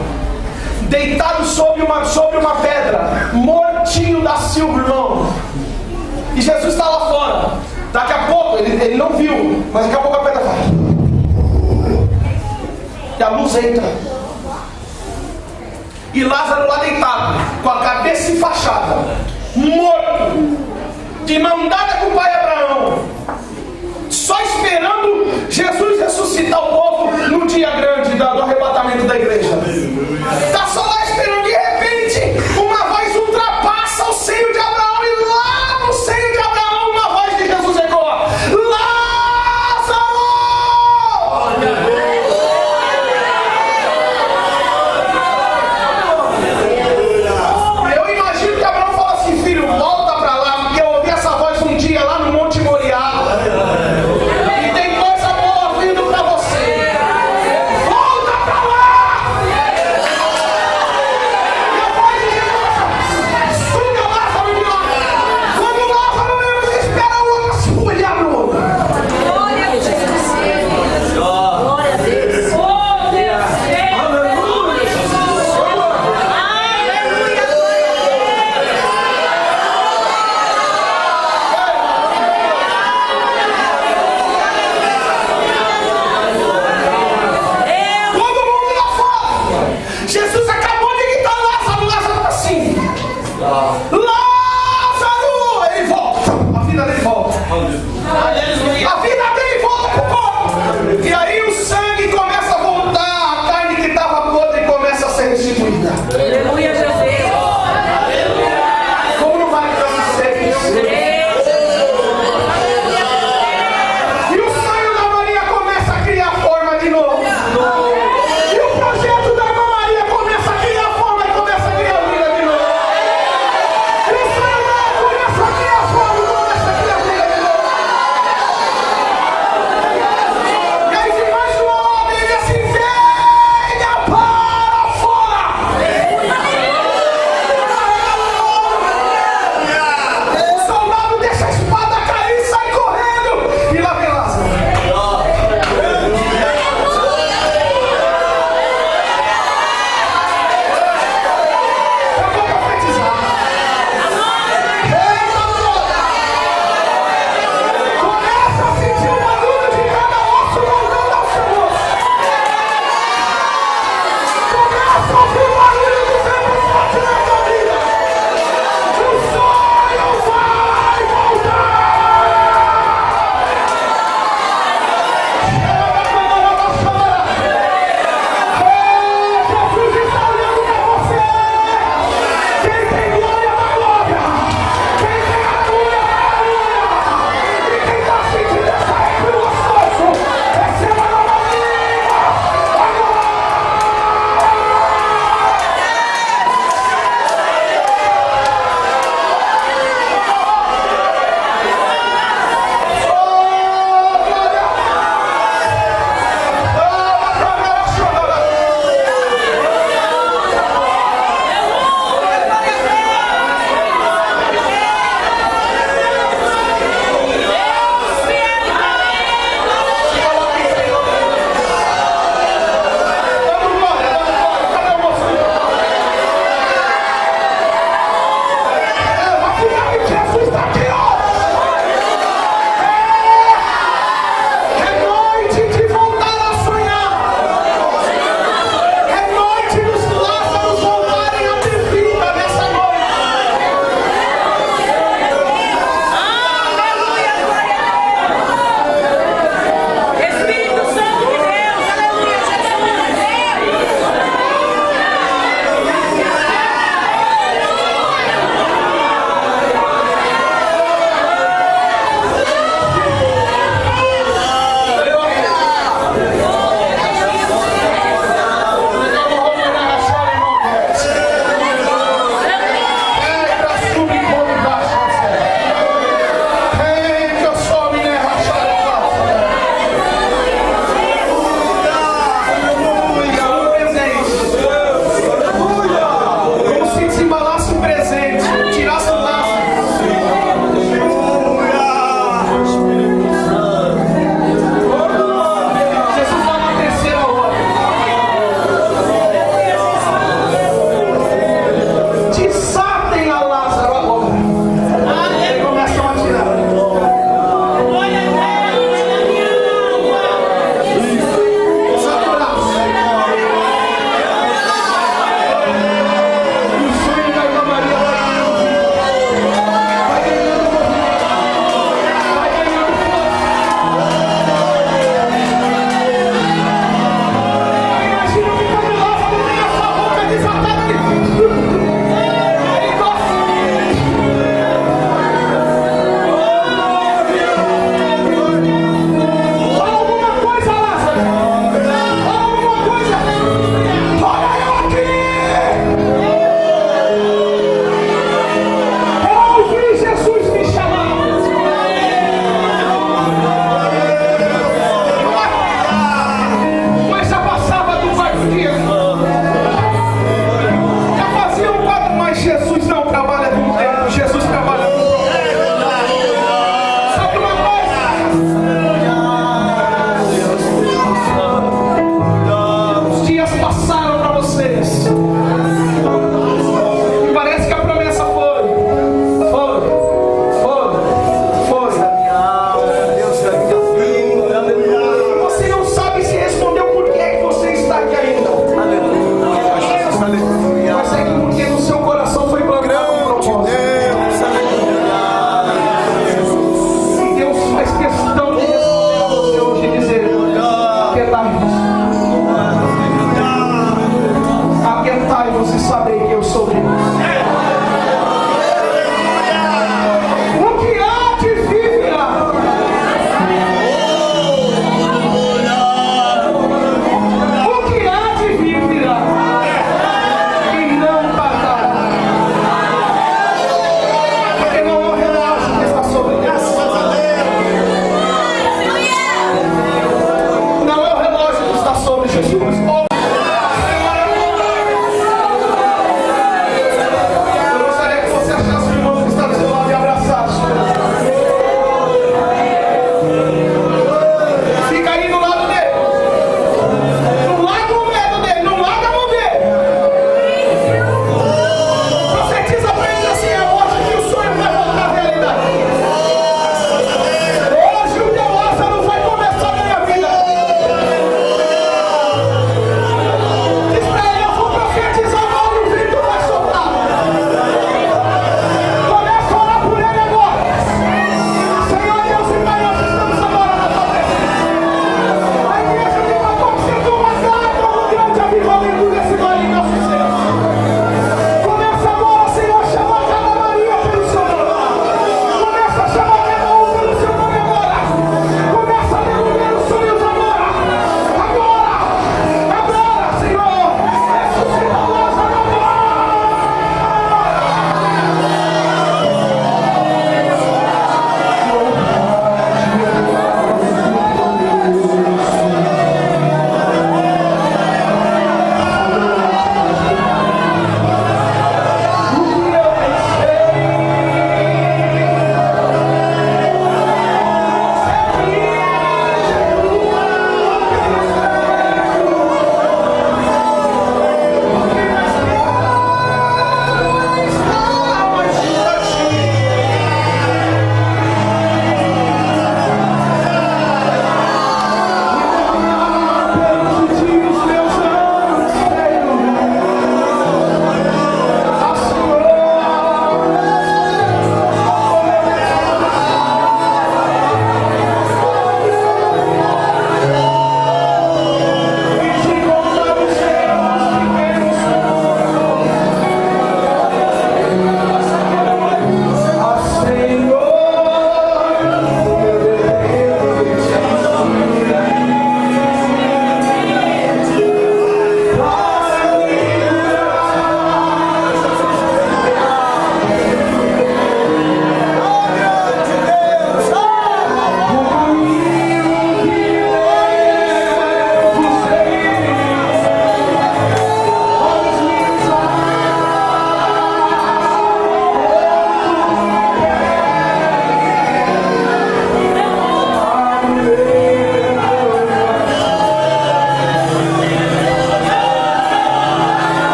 [SPEAKER 1] deitado sobre uma pedra, mortinho da silva, irmão. E Jesus está lá fora. Daqui a pouco, ele não viu, mas daqui a pouco a pedra vai. E a luz entra. E Lázaro lá deitado, com a cabeça enfaixada, morto, de mão dada com o pai Abraão, só esperando Jesus ressuscitar o povo no dia grande do arrebatamento da igreja. Está só lá esperando. De repente, uma voz ultrapassa o seio de Abraão, e lá no seio de Abraão uma voz de Jesus ecoa: Lázaro! Eu imagino que Abraão fala assim: filho, volta para lá, porque eu ouvi essa voz um dia lá no Monte Moriá. E tem coisa boa vindo para você. Volta para lá!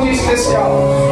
[SPEAKER 1] um dia especial.